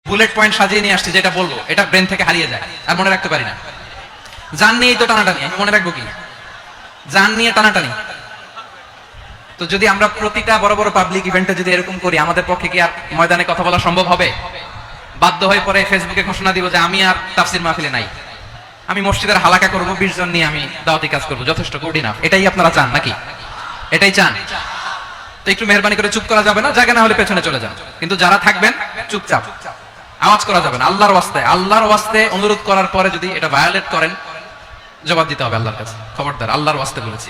Bullet point সাজিয়ে নিয়ে আসছি, যেটা বলবো এটা ব্রেন থেকে হারিয়ে যায় আর মনে রাখতে পারি না। জান নিয়েই তো টানাটানি, আমি মনে রাখবো কি? জান নিয়ে টানাটানি। তো যদি আমরা প্রতিটা বড় বড় পাবলিক ইভেন্টে যদি এরকম করি, আমাদের পক্ষে কি আর ময়দানে কথা বলা সম্ভব হবে? বাধ্য হয়ে পরে ফেসবুকে ঘোষণা দিব যে আমি আর তাফসীর মাহফিলে নাই, আমি মসজিদের হালাকা করবো, 20 জন নিয়ে আমি দাওয়াতি কাজ করবো, যথেষ্ট গুড ইনাফ। এটাই আপনারা চান নাকি? এটাই চান? তো একটু মেহরবানি করে চুপ করা যাবে না, জায়গা না হলে পেছনে চলে যান। কিন্তু যারা থাকবেন চুপচাপ, আওয়াজ করা যাবে না। আল্লাহর ওয়াস্তে, আল্লাহর ওয়াস্তে অনুরোধ করার পরে যদি এটা ভায়োলেট করেন, জবাব দিতে হবে আল্লাহর কাছে। খবরদার, আল্লাহর ওয়াস্তে বলেছি,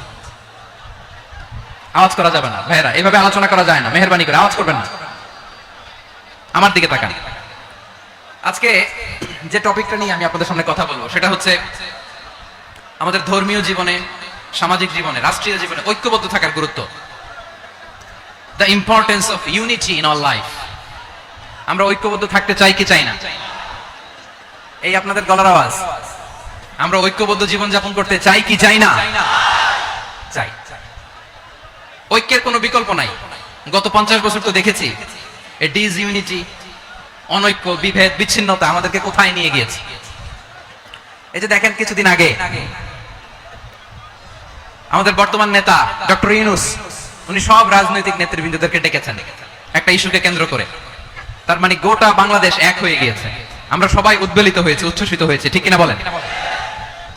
আওয়াজ করা যাবে না। ভাইরা, এভাবে আলোচনা করা যায় না, মেহরবানি করে আওয়াজ করবেন না। আমার দিকে তাকান। আজকে যে টপিকটা নিয়ে আমি আপনাদের সামনে কথা বলবো সেটা হচ্ছে আমাদের ধর্মীয় জীবনে, সামাজিক জীবনে, রাষ্ট্রীয় জীবনে ঐক্যবদ্ধ থাকার গুরুত্ব। The importance of unity in our life. আমরা ঐক্যবদ্ধ থাকতে চাই কি চাই না? এই আপনাদের গলার আওয়াজ। আমরা ঐক্যবদ্ধ জীবন যাপন করতে চাই কি চাই না? চাই। ঐক্যের কোনো বিকল্প নাই। গত 50 বছর তো দেখেছি এই ডিসইউনিটি, অনৈক্য, বিভেদ, বিচ্ছিন্নতা আমাদেরকে কোথায় নিয়ে গিয়েছে। এই যে দেখেন, কিছুদিন আগে আমাদের বর্তমান নেতা ডক্টর ইউনূস, উনি সব রাজনৈতিক নেতৃবৃন্দদেরকে ডেকেছেন একটা ইস্যুকে কেন্দ্র করে। তার মানে গোটা বাংলাদেশ এক হয়ে গিয়েছে। আমরা সবাই উদ্বেলিত হয়েছে, উচ্ছ্বসিত হয়েছে, ঠিক কিনা বলেন?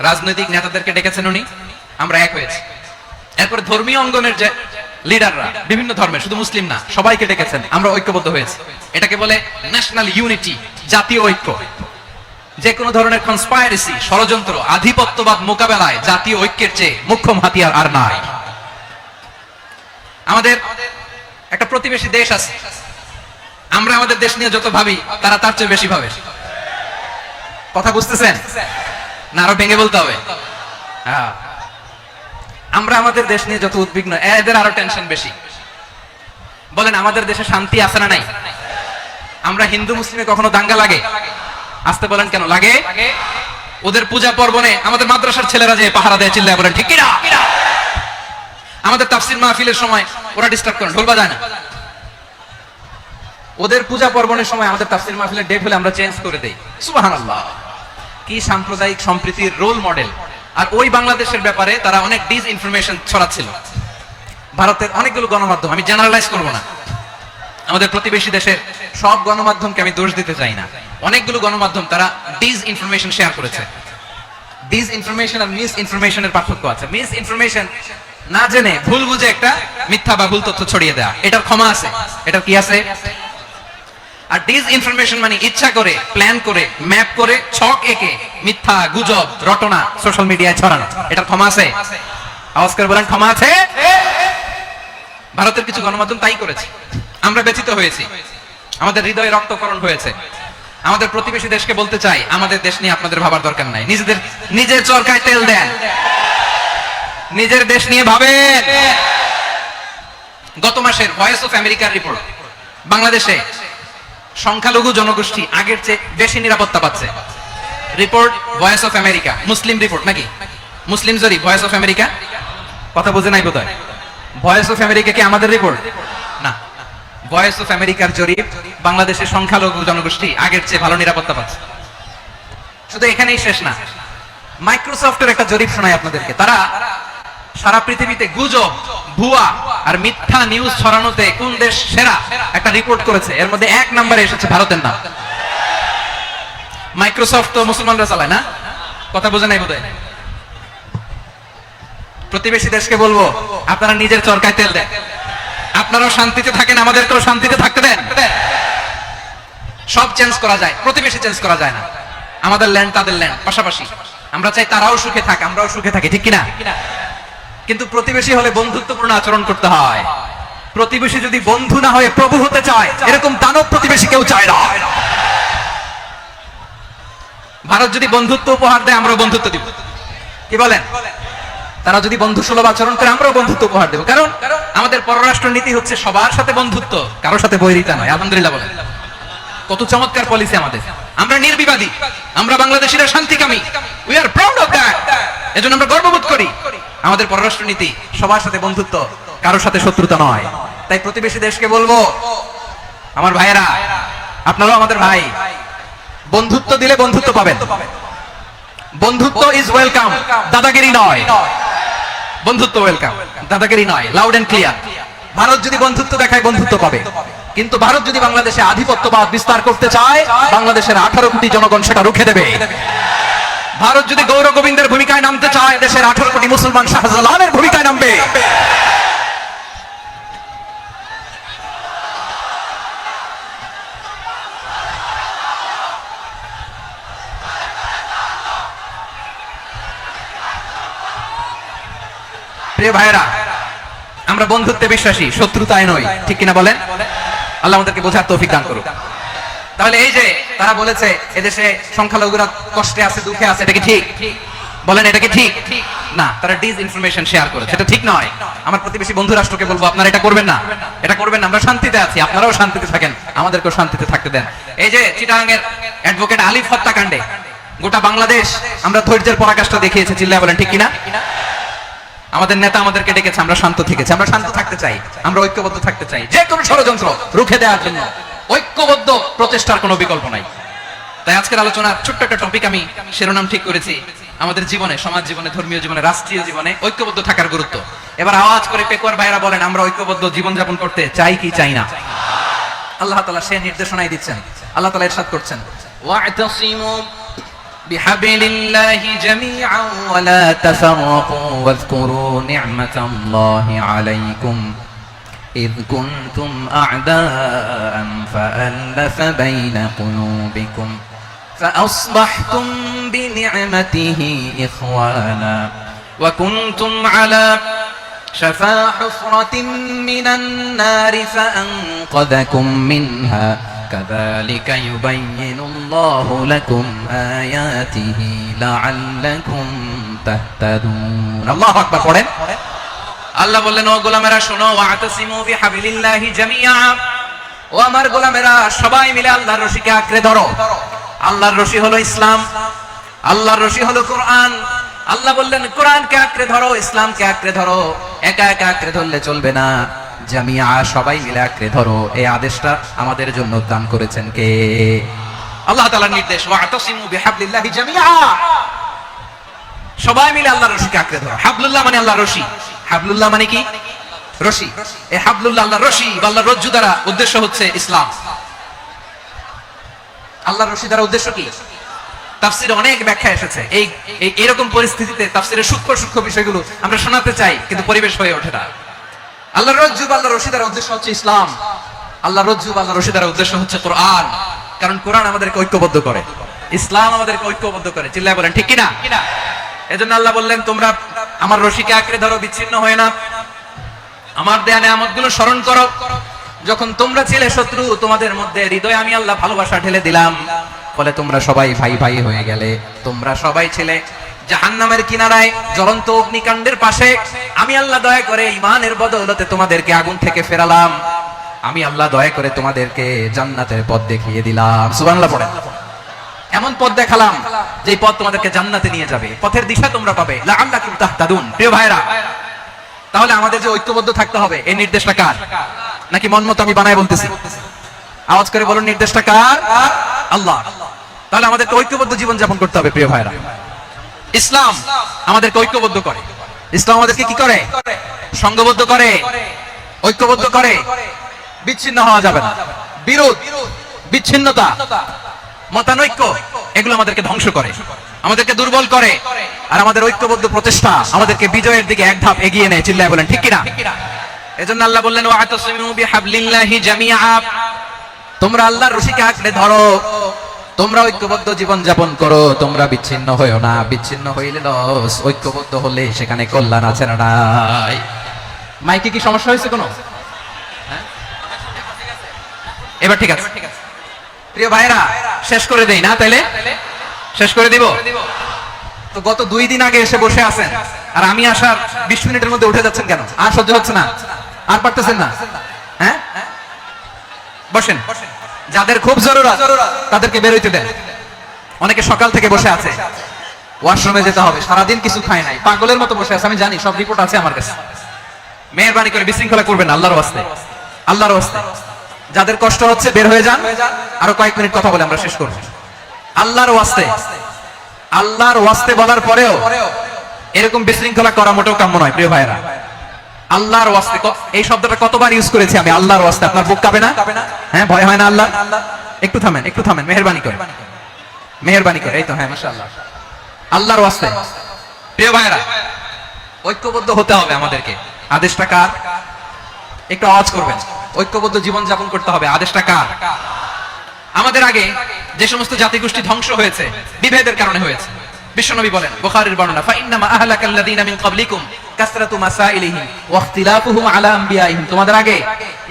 রাজনৈতিক নেতাদেরকে ডেকেছেন উনি, আমরা এক হয়েছি। এরপরে ধর্মীয় অঙ্গনের যে লিডাররা, বিভিন্ন ধর্মের, শুধু মুসলিম না, সবাইকে ডেকেছেন, আমরা ঐক্যবদ্ধ হয়েছি। এটাকে বলে ন্যাশনাল ইউনিটি, জাতীয় ঐক্য। যে কোনো ধরনের কনস্পাইরেসি, ষড়যন্ত্র, আধিপত্যবাদ মোকাবেলায় জাতীয় ঐক্যের চেয়ে মুখ্য হাতিয়ার আর নাই। আমাদের একটা প্রতিবেশী দেশ আছে, আমরা আমাদের দেশ নিয়ে যত ভাবি তারা তার চেয়ে বেশি ভাবে। কথা বুঝতেছেন না? আরো ভেঙে বলতে হবে। আমরা আমাদের দেশ নিয়ে যত উদ্বিগ্ন, এদের আরো টেনশন বেশি। বলেন, আমাদের দেশে শান্তি আছে না নাই? আমরা হিন্দু মুসলিমে কখনো দাঙ্গা লাগে? আসতে বলেন, কেন লাগে? ওদের পূজা পার্বণে আমাদের মাদ্রাসার ছেলেরা যে পাহারা দেয়, চিল্লায় বলেন ঠিক কিনা? আমাদের তাফসীর মাহফিলের সময় ওরা ডিস্টার্ব করেন, ঢোল বাজায় না। ওদের পূজা পার্বণের সময় আমাদের তাফসীর মাহফিলের ডেট হলে আমরা চেঞ্জ করে দেই। সুবহানাল্লাহ, কি সাম্প্রদায়িক সম্প্রীতির রোল মডেল। আর ওই বাংলাদেশের ব্যাপারে তারা অনেক ডিসইনফরমেশন ছড়াচ্ছিল। ভারতের অনেকগুলো গণমাধ্যম, আমি জেনারেলাইজ করব না, আমাদের প্রতিবেশী দেশের সব গণমাধ্যমকে আমি দোষ দিতে চাই না, অনেকগুলো গণমাধ্যম তারা ডিসইনফরমেশন শেয়ার করেছে। ডিসইনফরমেশন আর মিস ইনফরমেশনের পার্থক্য আছে। মিস ইনফরমেশন না জেনে ভুল বুঝে একটা মিথ্যা বা ভুল তথ্য ছড়িয়ে দেয়া, এটার ক্ষমা আছে, এটার কি আছে? আর ডিসইনফরমেশন মানে ইচ্ছা করে, প্ল্যান করে, ম্যাপ করে, ছক এঁকে মিথ্যা, গুজব, রটনা সোশ্যাল মিডিয়ায় ছড়ানো, এটার ক্ষমা আছে? আওয়াজ করে বলেন, ক্ষমা আছে? ভারতের কিছু গণমাধ্যম তাই করেছে। আমরা ব্যথিত হয়েছি, আমাদের হৃদয়ে রক্তকরণ হয়েছে। আমাদের প্রতিবেশী দেশকে বলতে চাই, আমাদের দেশ নিয়ে আপনাদের ভাবার দরকার নাই। নিজের চরকায় তেল দেন, নিজের দেশ নিয়ে ভাবেন। গত মাসের ভয়েস অফ আমেরিকার রিপোর্ট, বাংলাদেশে সংখ্যালঘু জনগোষ্ঠী আগের চেয়ে বেশি নিরাপত্তা পাচ্ছে। Report voice of America, Muslim report নাকি? মুসলিম জরিপ, ভয়েস অফ আমেরিকা। কথা বুঝে নাই বোধহয়। ভয়েস অফ আমেরিকা কি আমাদের রিপোর্ট? না, ভয়েস অফ আমেরিকার জরিপ, বাংলাদেশের সংখ্যালঘু জনগোষ্ঠী আগের চেয়ে ভালো নিরাপত্তা পাচ্ছে। শুধু এখানেই শেষ না, মাইক্রোসফটের একটা জরিপ শোনায় আপনাদেরকে। তারা সারা পৃথিবীতে গুজব, ভুয়া আর মিথ্যা নিউজ ছড়ানোতে কোন দেশ সেরা একটা রিপোর্ট করেছে, এর মধ্যে 1 নম্বরে এসেছে ভারতের নাম। মাইক্রোসফট তো মুসলমানরা চালায় না? কথা বোঝে নাই বোধহয়। প্রতিবেশী দেশকে বলবো, আপনারা নিজের চরকায় তেল দেন, আপনারাও শান্তিতে থাকেন, আমাদেরকেও শান্তিতে থাকতে দেন। সব চেঞ্জ করা যায়, প্রতিবেশী চেঞ্জ করা যায় না। আমাদের ল্যান্ড তাদের ল্যান্ড, পাশাপাশি। আমরা চাই তারাও সুখে থাকে, আমরাও সুখে থাকি, ঠিক কিনা? কিন্তু প্রতিবেশী হলে বন্ধুত্বপূর্ণ আচরণ করতে হয়। প্রতিবেশী যদি বন্ধু না হয়ে প্রভু হতে চায়, এরকম দানব প্রতিবেশী কেউ চায় না। ভারত যদি বন্ধুত্ব উপহার দেয়, আমরাও বন্ধুত্ব দিব, কি বলেন? তারা যদি বন্ধু সুলভ আচরণ করে, আমরাও বন্ধুত্ব উপহার দেব। কারণ আমাদের পররাষ্ট্র নীতি হচ্ছে সবার সাথে বন্ধুত্ব, কারোর সাথে বৈরিতা নয়। আলহামদুলিল্লাহ বলেন, কত চমৎকার পলিসি আমাদের। আমরা নির্বিবাদী, আমরা বাংলাদেশিরা শান্তিকামী। We are proud of that. এজন্য আমরা গর্ববোধ করি। আমাদের পররাষ্ট্র নীতি সবার সাথে বন্ধুত্ব, কারোর সাথে শত্রুতা নয়। তাই প্রতিবেশী দেশকে বলবো, আমার ভাইয়েরা, আপনারাও আমাদের ভাই। বন্ধুত্ব দিলে বন্ধুত্ব পাবেন। বন্ধুত্ব ইজ ওয়েলকাম, দাদাগিরি নয়। বন্ধুত্ব ওয়েলকাম, দাদাগিরি নয়। Loud and clear. ভারত যদি বন্ধুত্ব দেখায় বন্ধুত্ব পাবে, কিন্তু ভারত যদি বাংলাদেশে আধিপত্যবাদ বিস্তার করতে চায়, বাংলাদেশের 18 কোটি জনগণ সেটা রুখে দেবে। ভারত যদি গৌর গোবিন্দের ভূমিকায় নামতে চায়, দেশের 18 কোটি মুসলমান শাহজালালের ভূমিকায় নামবে। প্রিয় ভাইরা, আমরা বন্ধুত্বে বিশ্বাসী, শত্রুতায় নই, ঠিক কিনা বলেন? আল্লাহ আমাদেরকে বোঝার তৌফিক দান করুক। তাহলে এই যে তারা বলেছে এদেশে সংখ্যালঘুরা কষ্টে আছে, দুঃখে আছে, এটা কি ঠিক? বলেন, এটা কি ঠিক? না, তারা ডিস ইনফরমেশন শেয়ার করে, সেটা ঠিক নয়। আমার প্রতিবেশী বন্ধু রাষ্ট্রকে বলবো, আপনারা এটা করবেন না, এটা করবেন না। আমরা শান্তিতে আছি, আপনারাও শান্তিতে থাকেন, আমাদেরকেও শান্তিতে থাকতে দেন। এই যে চিটাগাংয়ের অ্যাডভোকেট আলিফ হত্যাকাণ্ডে গোটা বাংলাদেশ আমরা ধৈর্যের পরাকাষ্ঠা দেখিয়েছে, চিল্লায় বলেন ঠিক কিনা? আমাদের নেতা আমাদেরকে ডেকেছে, আমরা শান্ত থেকেছি। আমরা শান্ত থাকতে চাই, আমরা ঐক্যবদ্ধ থাকতে চাই, যে কোনো ষড়যন্ত্র রুখে দেওয়ার জন্য ঐক্যবদ্ধ প্রচেষ্টার কোনো বিকল্প নাই। তাই আজকের আলোচনার ছোট্ট একটা টপিক আমি শিরোনাম ঠিক করেছি, আমাদের জীবনে, সমাজ জীবনে, ধর্মীয় জীবনে, রাষ্ট্রীয় জীবনে ঐক্যবদ্ধ থাকার গুরুত্ব। এবার আওয়াজ করে পেকুয়ার ভাইরা বলেন, আমরা ঐক্যবদ্ধ জীবনযাপন করতে চাই কি চাই না? আল্লাহ তাআলা সে নির্দেশনাই দিচ্ছেন। আল্লাহ তাআলা ইরশাদ করছেন, ওয়া'তাসিমু বিহাবিলিল্লাহি জামিআন ওয়া লা তাফাররাকু ওয়াযকুরু নি'মাতাল্লাহি আলাইকুম إذ كنتم أعداء فألف بين قلوبكم فأصبحتم بنعمته إخوانا وكنتم على شفا حفرة من النار فأنقذكم منها كذلك يبين الله لكم آياته لعلكم تهتدون الله أكبر قولين আল্লাহ বললেন, ও গোলামেরা শোনো, ওয়াতাসিমু বিহাবিলিল্লাহি জামিআ, ও আমার গোলামেরা সবাই মিলে আল্লাহর রশিকে আঁকড়ে ধরো। আল্লাহর রশি হলো ইসলাম, আল্লাহর রশি হলো কোরআন। আল্লাহ বললেন কোরআনকে আঁকড়ে ধরো, ইসলামকে আঁকড়ে ধরো। একা একা আঁকড়ে ধরলে চলবে না, জামিআ, সবাই মিলে আঁকড়ে ধরো। এই আদেশটা আমাদের জন্য দান করেছেন কে? আল্লাহ তাআলার নির্দেশ, ওয়াতাসিমু বিহাবিলিল্লাহি জামিআ, সবাই মিলে আল্লাহর রশিকে আঁকড়ে ধরো। হাবলুল্লাহ মানে আল্লাহর রশি। হাবলুল্লাহ মানে কি? রশি। এই হাবলুল্লাহ আল্লাহর রশি বা আল্লাহর রজ্জু দ্বারা উদ্দেশ্য হচ্ছে ইসলাম। আল্লাহর রশি দ্বারা উদ্দেশ্য কি? তাফসীরে অনেক ব্যাখ্যা এসেছে। এই এরকম পরিস্থিতিতে তাফসীরের সূক্ষ্ম সূক্ষ্ম বিষয়গুলো আমরা শোনাতে চাই, কিন্তু পরিবেশ হয়ে ওঠে না। আল্লাহর রজ্জু বা আল্লাহর রশি দ্বারা উদ্দেশ্য হচ্ছে ইসলাম। আল্লাহর রজ্জু বা আল্লাহর রশি দ্বারা উদ্দেশ্য হচ্ছে কোরআন। কারণ কোরআন আমাদেরকে ঐক্যবদ্ধ করে, ইসলাম আমাদেরকে ঐক্যবদ্ধ করে। চিল্লায় বলেন ঠিক কিনা? এজন্য আল্লাহ বললেন, তোমরা আমার রশিকে আঁকড়ে ধরো, বিচ্ছিন্ন হয় না। আমার দেয়া নিয়ামতগুলো স্মরণ করো। যখন তোমরা ছিলে শত্রু, তোমাদের মধ্যে হৃদয়ে আমি আল্লাহ ভালোবাসা ঢেলে দিলাম, ফলে তোমরা সবাই ভাই ভাই হয়ে গেলে। তোমরা সবাই ছিলে জাহান্নামের কিনারায়, জ্বলন্ত অগ্নিকাণ্ডের পাশে। আমি আল্লাহ দয়া করে ঈমানের বদৌলতে তোমাদেরকে আগুন থেকে ফেরালাম। আমি আল্লাহ দয়া করে তোমাদেরকে জান্নাতের পথ দেখিয়ে দিলাম। সুবহানাল্লাহ পড়েন। এমন পথ দেখালাম যে পথ তোমাদেরকে জান্নাতে নিয়ে যাবে, পথের দিশা তোমরা পাবে। লাআল্লাকুম তাহতাদুন। প্রিয় ভাইরা, তাহলে আমাদের যে ঐক্যবদ্ধ থাকতে হবে, এই নির্দেশটা কার? নাকি মন মতো আমি বানায় বলতেছি? আওয়াজ করে বলুন, নির্দেশটা কার? আল্লাহ। তাহলে আমাদেরকে ঐক্যবদ্ধ জীবন যাপন করতে হবে। প্রিয় ভাইরা, ইসলাম আমাদেরকে ঐক্যবদ্ধ করে। ইসলাম আমাদেরকে কি করে? সংঘবদ্ধ করে, ঐক্যবদ্ধ করে। বিচ্ছিন্ন হওয়া যাবে না। বিরোধ, বিচ্ছিন্নতা, মতানৈক্য, এগুলো আমাদেরকে ধ্বংস করে, আমাদেরকে দুর্বল করে। আর আমাদের ঐক্যবদ্ধ প্রচেষ্টা আমাদেরকে বিজয়ের দিকে এক ধাপ এগিয়ে নেয়। চিল্লায় বলেন ঠিক কিনা? এজন্য আল্লাহ বললেন, ওয়াতাসিমু বিহাবলিল্লাহি জামিআ, তোমরা আল্লাহর রশিকে আঁকড়ে ধরো, তোমরা ঐক্যবদ্ধ জীবন যাপন করো, তোমরা বিচ্ছিন্ন হইও না। বিচ্ছিন্ন হইলে লস, ঐক্যবদ্ধ হলে সেখানে কল্যাণ আছে না নাই? মাইকে কি সমস্যা হয়েছে কোনো? এবার ঠিক আছে? প্রিয় ভাইরা, শেষ করে দেই না? তাইলে শেষ করে দিব। তো গত 2 দিন আগে এসে বসে আছেন, আর আমি আসার 20 মিনিটের মধ্যে উঠে যাচ্ছেন কেন? আর সহ্য হচ্ছে না? আর পারতেছেন না? হ্যাঁ, বসেন। যাদের খুব জরুরত তাদেরকে বের হইতে দেন। অনেকে সকাল থেকে বসে আছে, ওয়াশরুমে যেতে হবে, সারাদিন কিছু খায় নাই, পাগলের মতো বসে আছে। আমি জানি, সব রিপোর্ট আছে আমার কাছে। মেহেরবানি করে বিশৃঙ্খলা করবেন না, আল্লাহর ওয়াস্তে, আল্লাহর ওয়াস্তে। যাদের কষ্ট হচ্ছে বের হয়ে যান, আরো কয়েক মিনিট কথা বলে আমরা শেষ করব। আল্লাহর ওয়াস্তে, আল্লাহর ওয়াস্তে বলার পরেও এরকম বিশৃঙ্খলা করা মোটেও কাম্য নয় প্রিয় ভাইরা। আল্লাহর ওয়াস্তে, এই শব্দটা কতবার ইউজ করেছি আমি, আল্লাহর ওয়াস্তে। আপনার বুক কাঁপে না? হ্যাঁ, ভয় হয় না আল্লাহ? একটু থামেন, একটু থামেন, মেহেরবানি করে, মেহেরবানি করে। এই তো, হ্যাঁ, মাশাআল্লাহ। আল্লাহর ওয়াস্তে প্রিয় ভাইরা, ঐক্যবদ্ধ হতে হবে আমাদেরকে। আদেশটা কার? একটু আওয়াজ করবেন। ঐক্যবদ্ধ জীবন যাপন করতে হবে। আদেশটা কার? আমাদের আগে যে সমস্ত জাতিগোষ্ঠী ধ্বংস হয়েছে বিভেদের কারণে হয়েছে। বিশ্বনবী বলেন, বুখারীর বর্ণনা, ফাইন্নামা আহলাকাল্লাযীনা মিন ক্বাবলিকুম কাসরাতু মাসাইলিহিম ওয়া ইখতিলাফুহুম আলা আমবিয়াইহিম। তোমাদের আগে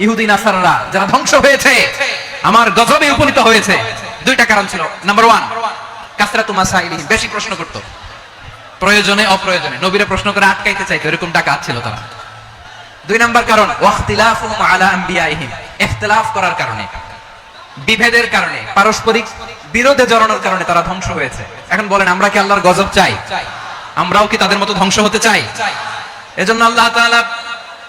ইহুদি নাসারারা যারা ধ্বংস হয়েছে, আমার গজবে উপনীত হয়েছে, দুইটা কারণ ছিল। নাম্বার 1, কাসরাতু মাসাইলিহিম, বেশি প্রশ্ন করত, প্রয়োজনে অপ্রয়োজনে নবীরা প্রশ্ন করে আটকাইতে চাইতো, এরকম ডাকাত ছিল তারা। 2 নাম্বার কারণ, ওয়া ইখতিলাফুহুম আলা আমবিয়াইহিম, ইখতিলাফ করার কারণে, বিভেদের কারণে, পারস্পরিক বিরোধে জড়ানোর কারণে তারা ধ্বংস হয়েছে। এখন বলেন, আমরা কি আল্লাহর গজব চাই? আমরাও কি তাদের মতো ধ্বংস হতে চাই? এজন্য আল্লাহ তাআলা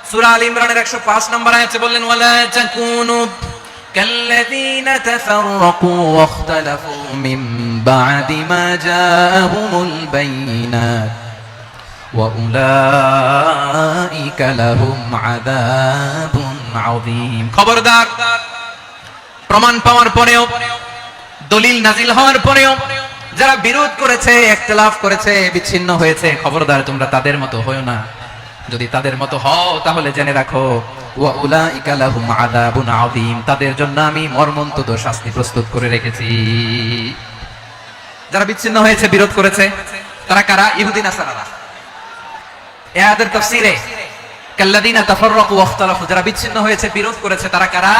সূরা আল ইমরানের 105 নম্বর আয়াতে বললেন, ওয়ালা তাকুনু কাল্লাযীনা তাফাররাকু ওয়া ইখতালাফু মিন বা'দি মা জাআহুমুল বাইয়িনাত ওয়া উলাইকা লাহুম আযাবুন আযীম। খবরদার, প্রমাণ পাওয়ার পরেও, দলিল নাজিল হওয়ার পরেও যারা বিরোধ করেছে, ইখতিলাফ করেছে, বিচ্ছিন্ন হয়েছে, খবরদার তোমরা তাদের মতো হয়ো না। যদি তাদের মতো হও তাহলে জেনে রাখো, ওয়া উলাইকা লাহুম আযাবুন আযীম, তাদের জন্য আমি মর্মন্তুদ শাস্তি প্রস্তুত করে রেখেছি। যারা বিচ্ছিন্ন হয়েছে, বিরোধ করেছে, তারা কারা? ইহুদি নাসারারা। এই আয়াতের তাফসীরে কাল্লাযীনা তাফাররাকু ওয়া ইখতালাফু, যারা বিচ্ছিন্ন হয়েছে, বিরোধ করেছে, তারা কারা?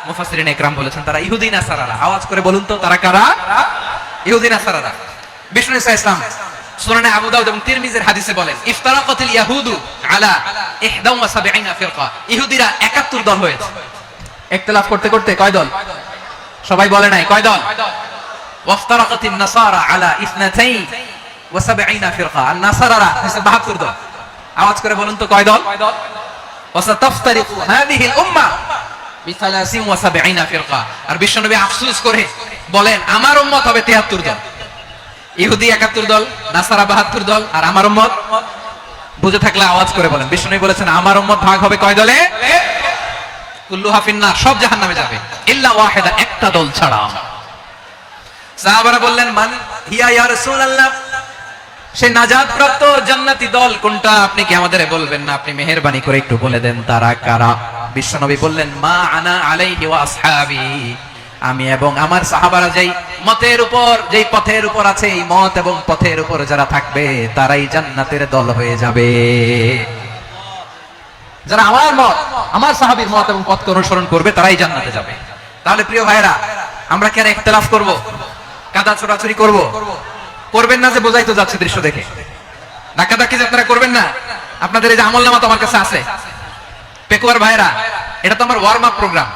মুফাসসিরিন ইকরাম বলেছেন তারা ইহুদি নাসারারা। আওয়াজ করে বলুন তো, তারা কারা? ইহুদি নাসারারা। বিষ্ণু ঈসা ইসলাম সুনানে আবু দাউদ এবং তিরমিজির হাদিসে বলেন, ইফতারাকাতিল ইয়াহুদু আলা 71 ফিরকা, ইহুদিরা 71 দল হয়েছে। ইখতিলাফ করতে করতে কয় দল? সবাই বলে নাই, কয় দল? ওয়াফতারাকাতিন নাসারা আলা 72 ফিরকা, আর নাসারারা হচ্ছে 72 দল। আওয়াজ করে বলুন তো, কয় দল? ওয়াসাতাফতারিকু হাদিহিল উম্মাহ বি73 ফিরকা। আর বিশ্বনবী আফসোস করে বলেন, আমার উম্মত হবে 73 দল। ইহুদি 71 দল, নাসারা 72 দল, আর আমার উম্মত, বুঝে থাকলে আওয়াজ করে বলেন। বিশ্বনবী বলেছেন, আমার উম্মত ভাগ হবে কয় দলে? কুল্লুহা ফিন্নার, সব জাহান্নামে যাবে, ইল্লা ওয়াহিদা, একটা দল ছাড়া। সাহাবারা বললেন, মান হিয়া ইয়া রাসূলুল্লাহ, সেই নাজাত প্রাপ্ত জান্নাতি দল কোনটা? আপনি কি আমাদের বলবেন না? আপনি মেহেরবানি করে একটু বলে দেন তারা কারা। বিশ্বনবী বললেন, মা আনা আলাইহি ওয়া আসহাবি, আমি এবং আমার সাহাবারা যেই মতের উপর, যেই পথের উপর আছে, এই মত এবং পথের উপর যারা থাকবে তারাই জান্নাতের দল হয়ে যাবে। যারা আমার মত, আমার সাহাবীর মত এবং পথকে অনুসরণ করবে তারাই জান্নাতে যাবে। তাহলে প্রিয় ভাইরা, আমরা কি আর ইখতিলাফ করব? কাদা ছোড়াছুরি করব? করবেন না যে বোঝাই তো যাচ্ছে দৃশ্য দেখে। ধাক্কাধাক্কি যে আপনারা করবেন না। আপনাদের এই যে আমলনামা তো আমার কাছে আছে। পেকুয়ার ভাইরা, এটা তো আমার ওয়ার্ম আপ প্রোগ্রাম।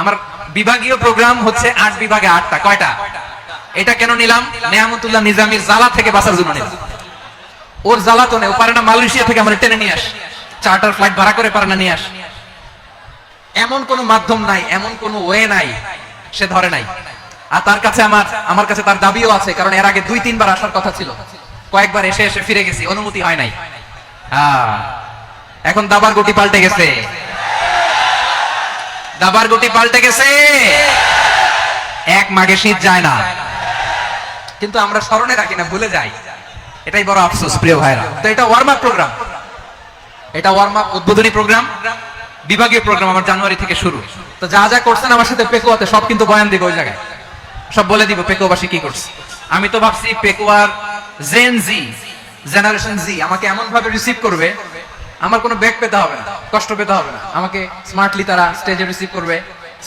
আমার বিভাগীয় প্রোগ্রাম হচ্ছে 8 বিভাগে 8টা। কয়টা? এটা কেন নিলাম? নেয়ামতুল্লাহ নিজামীর জ্বালা থেকে বাঁচার জন্য নিলাম। ওর জ্বালা তো নেই, ও পারে না মালয়েশিয়া থেকে আমরা টেনে নিয়ে আস, চার্টার ফ্লাইট ভাড়া করে পারে না নিয়ে আস। এমন কোন মাধ্যম নাই, এমন কোন ওয়ে নাই, সে ধরে নাই। আর তার কাছে আমার কাছে তার দাবিও আছে, কারণ এর আগে 2-3 বার আসার কথা ছিল, কয়েকবার এসে এসে ফিরে গেছি, অনুমতি হয় নাই। এখন দাবার গুটি পাল্টে গেছে, দাবার গুটি পাল্টে গেছে। এক মাঘে শীত যায় না, কিন্তু আমরা স্মরণে রাখি না, ভুলে যাই। এটাই বড় আফসোস প্রিয় ভাইরা। তো এটা ওয়ার্ম আপ প্রোগ্রাম, এটা ওয়ার্ম আপ উদ্বোধনী প্রোগ্রাম, বিভাগীয় প্রোগ্রাম আমার জানুয়ারি থেকে শুরু। তো যা যা করছেন আমার সাথে পেকুয়াতে সব কিন্তু বয়ান দিব, ওই জায়গায় সব বলে দিব পেকুয়াবাসী কি করছে। আমি তো ভাবছি পেকুয়ার জেন জি, জেনারেশন জি আমাকে এমন ভাবে রিসিভ করবে, আমার কোনো ব্যাক পেতে হবে না, কষ্ট পেতে হবে না। আমাকে স্মার্টলি তারা স্টেজে রিসিভ করবে,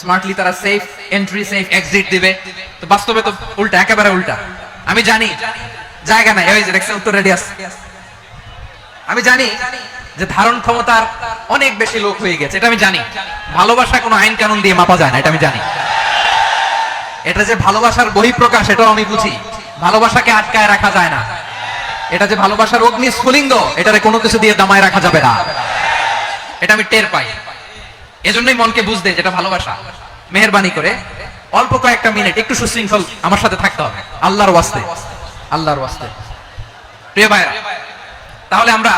স্মার্টলি তারা সেফ এন্ট্রি, সেফ এক্সিট দিবে। তো বাস্তবে তো উল্টা, একেবারে উল্টা। আমি জানি জায়গা নাই, ওই যে দেখছেন উত্তর রেডি আছে। আমি জানি যে ধারণ ক্ষমতার অনেক বেশি লোক হয়ে গেছে, এটা আমি জানি। ভালোবাসা কোনো আইন কানুন দিয়ে মাপা যায় না, এটা আমি জানি। এটা যে ভালোবাসার বহিঃপ্রকাশ, এটাও আমি বুঝি। ভালোবাসাকে আটকায় রাখা যায় না। এটা যে ভালোবাসার অগ্নি স্ফুলিঙ্গ, এটারে কোনো কিছু দিয়ে দামায় রাখা যাবে না, এটা আমি টের পাই। এজন্যই মনকে বুঝতে যেটা ভালোবাসা। মেহেরবানি করে অল্প কয়েকটা মিনিট একটু সুশৃঙ্খল আমার সাথে থাকতে হবে, আল্লাহর ওয়াস্তে, আল্লাহর ওয়াস্তে। প্রিয় ভাইরা, তাহলে আমরা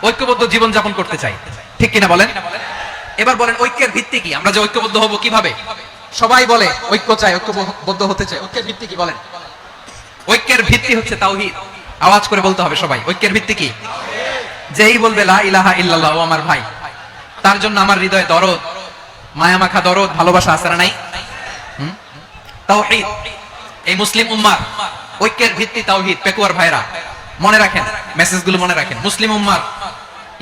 ঐক্যবদ্ধ জীবন যাপন করতে চাই, ঠিক কিনা বলেন? এবার বলেন ঐক্যের ভিত্তি কি? আমরা যে ঐক্যবদ্ধ হব কিভাবে? সবাই বলে ঐক্য চাই, ঐক্যবদ্ধ হতে চাই। ঐক্যের ভিত্তি কি বলেন? ঐক্যের ভিত্তি হচ্ছে তাওহীদ। আওয়াজ করে বলতে হবে সবাই, ঐক্যের ভিত্তি কি? যেই বলবে লা ইলাহা ইল্লাল্লাহ, ও আমার ভাই, তার জন্য আমার হৃদয়ে দরদ, মায়ামাখা দরদ, ভালোবাসা আছে না নাই? তাওহীদ। এই মুসলিম উম্মার ঐক্যের ভিত্তি তাওহীদ। পেকুয়ার ভাইরা মনে রাখেন, মেসেজগুলো মনে রাখেন। মুসলিম উম্মার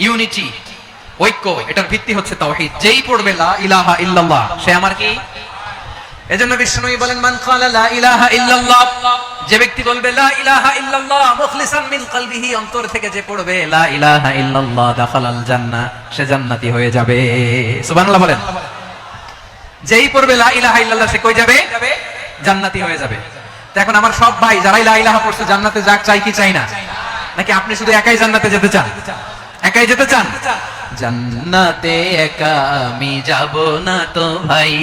ইউনিটি, ঐক্য, এটার ভিত্তি হচ্ছে তাওহীদ। যেই পড়বে লা ইলাহা ইল্লাল্লাহ, সে আমার কি? এজন্য বিষ্ণুই বলেন মান ক্বালা লা ইলাহা ইল্লাল্লাহ, যে ব্যক্তি বলবে লা ইলাহা ইল্লাল্লাহ মুখলিসান মিন কলবিহি, অন্তর থেকে যে পড়বে লা ইলাহা ইল্লাল্লাহ, দাখালাল জান্নাহ, সে জান্নাতি হয়ে যাবে। সুবহানাল্লাহ বলেন। যেই পড়বে লা ইলাহা ইল্লাল্লাহ, সে কই যাবে? জান্নাতি হয়ে যাবে। তো এখন আমার সব ভাই যারাই লা ইলাহা পড়ছে জান্নাতে যাক, চাই কি চাই না? নাকি আপনি শুধু একাই জান্নাতে যেতে চান? একাই যেতে চান? জান্নাতে একা আমি যাব না তো ভাই,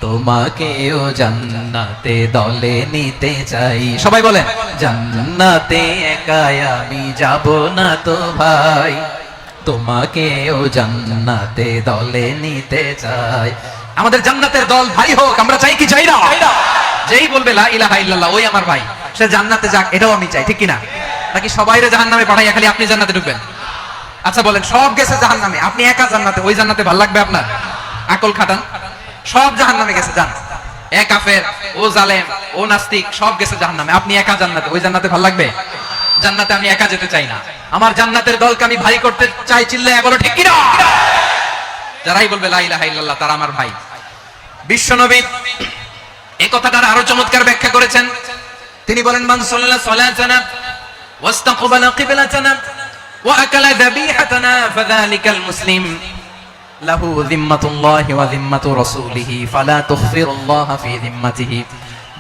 তোমাকেও জান্নাতে দলে নিতে চাই। সবাই বলেন জান্নাতে একা আমি যাব না তো ভাই, তোমাকেও জান্নাতে দলে নিতে চাই। আমাদের জান্নাতের দল ভাই হোক, আমরা চাই কি চাই না? যেই বলবে লা ইলাহা ইল্লাল্লাহ, ওই আমার ভাই, সে জান্নাতে যাক, এটাও আমি চাই, ঠিক কিনা? নাকি সবাইরে জাহান্নামে পাঠাইয়া খালি আপনি জান্নাতে ঢুকবেন? আচ্ছা বলেন, সব গেছে জাহান্নামে, আপনি একা জান্নাতে, ওই জান্নাতে ভালো লাগবে আপনার? আকল খাটান। সব জাহান্নামে গেছে, যান। এ কাফের, ও জালেম, ও নাস্তিক, সব গেছে জাহান্নামে, আপনি একা জান্নাতে, ওই জান্নাতে ভালো লাগবে? জান্নাতে আমি একা যেতে চাই না, আমার জান্নাতের দলকে আমি ভাই করতে চাই। চিল্লায় বলো ঠিক কিনা? যারাই বলবে লা ইলাহা ইল্লাল্লাহ, তারা আমার ভাই। বিশ্বনবী এই কথাটার আরো চমৎকার ব্যাখ্যা করেছেন। তিনি বলেন মান সাল্লা সালাতানা ওয়াস্তাকবালা কিবলাতানা ওয়া আকালা যাবিহাতানা ফাযালিকাল মুসলিম লাহু যিম্মাতুল্লাহি ওয়া যিম্মাতু রাসূলিহি ফালা তুখফিরুল্লাহ ফি যিম্মাতিহি।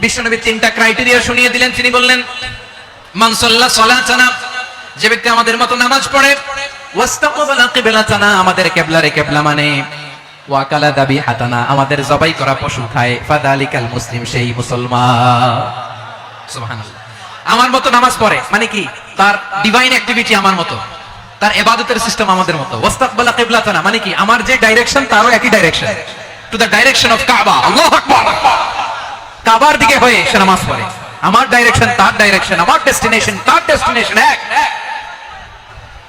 বিশ্বনবী তিনটা ক্রাইটেরিয়া শুনিয়ে দিলেন। তিনি বললেন মান সাল্লা সালাতানা, যে ব্যক্তি আমাদের মতো নামাজ পড়ে, ওয়াস্তাকবালা কিবলাতানা, আমাদের কিবলারে কিবলা মানে, ওয়া আকালা যাবিহাতানা, আমাদের জবাই করা পশু খায়, ফাযালিকাল মুসলিম, সেই মুসলমান। সুবহানাল্লাহ। আমার মতো নামাজ পড়ে মানে কি? তার ডিভাইন অ্যাক্টিভিটি আমার মতো, তার ইবাদতের সিস্টেম আমাদের মতো। ওয়াস্তাকবালা কিবলাতানা মানে কি? আমার যে ডাইরেকশন, তারও একই direction, to the direction of কাবা। আল্লাহু আকবার। কাবার দিকে হয়ে সে নামাজ পড়ে। আমার ডাইরেকশন তার ডাইরেকশন, আমার ডেস্টিনেশন তার ডেস্টিনেশন এক।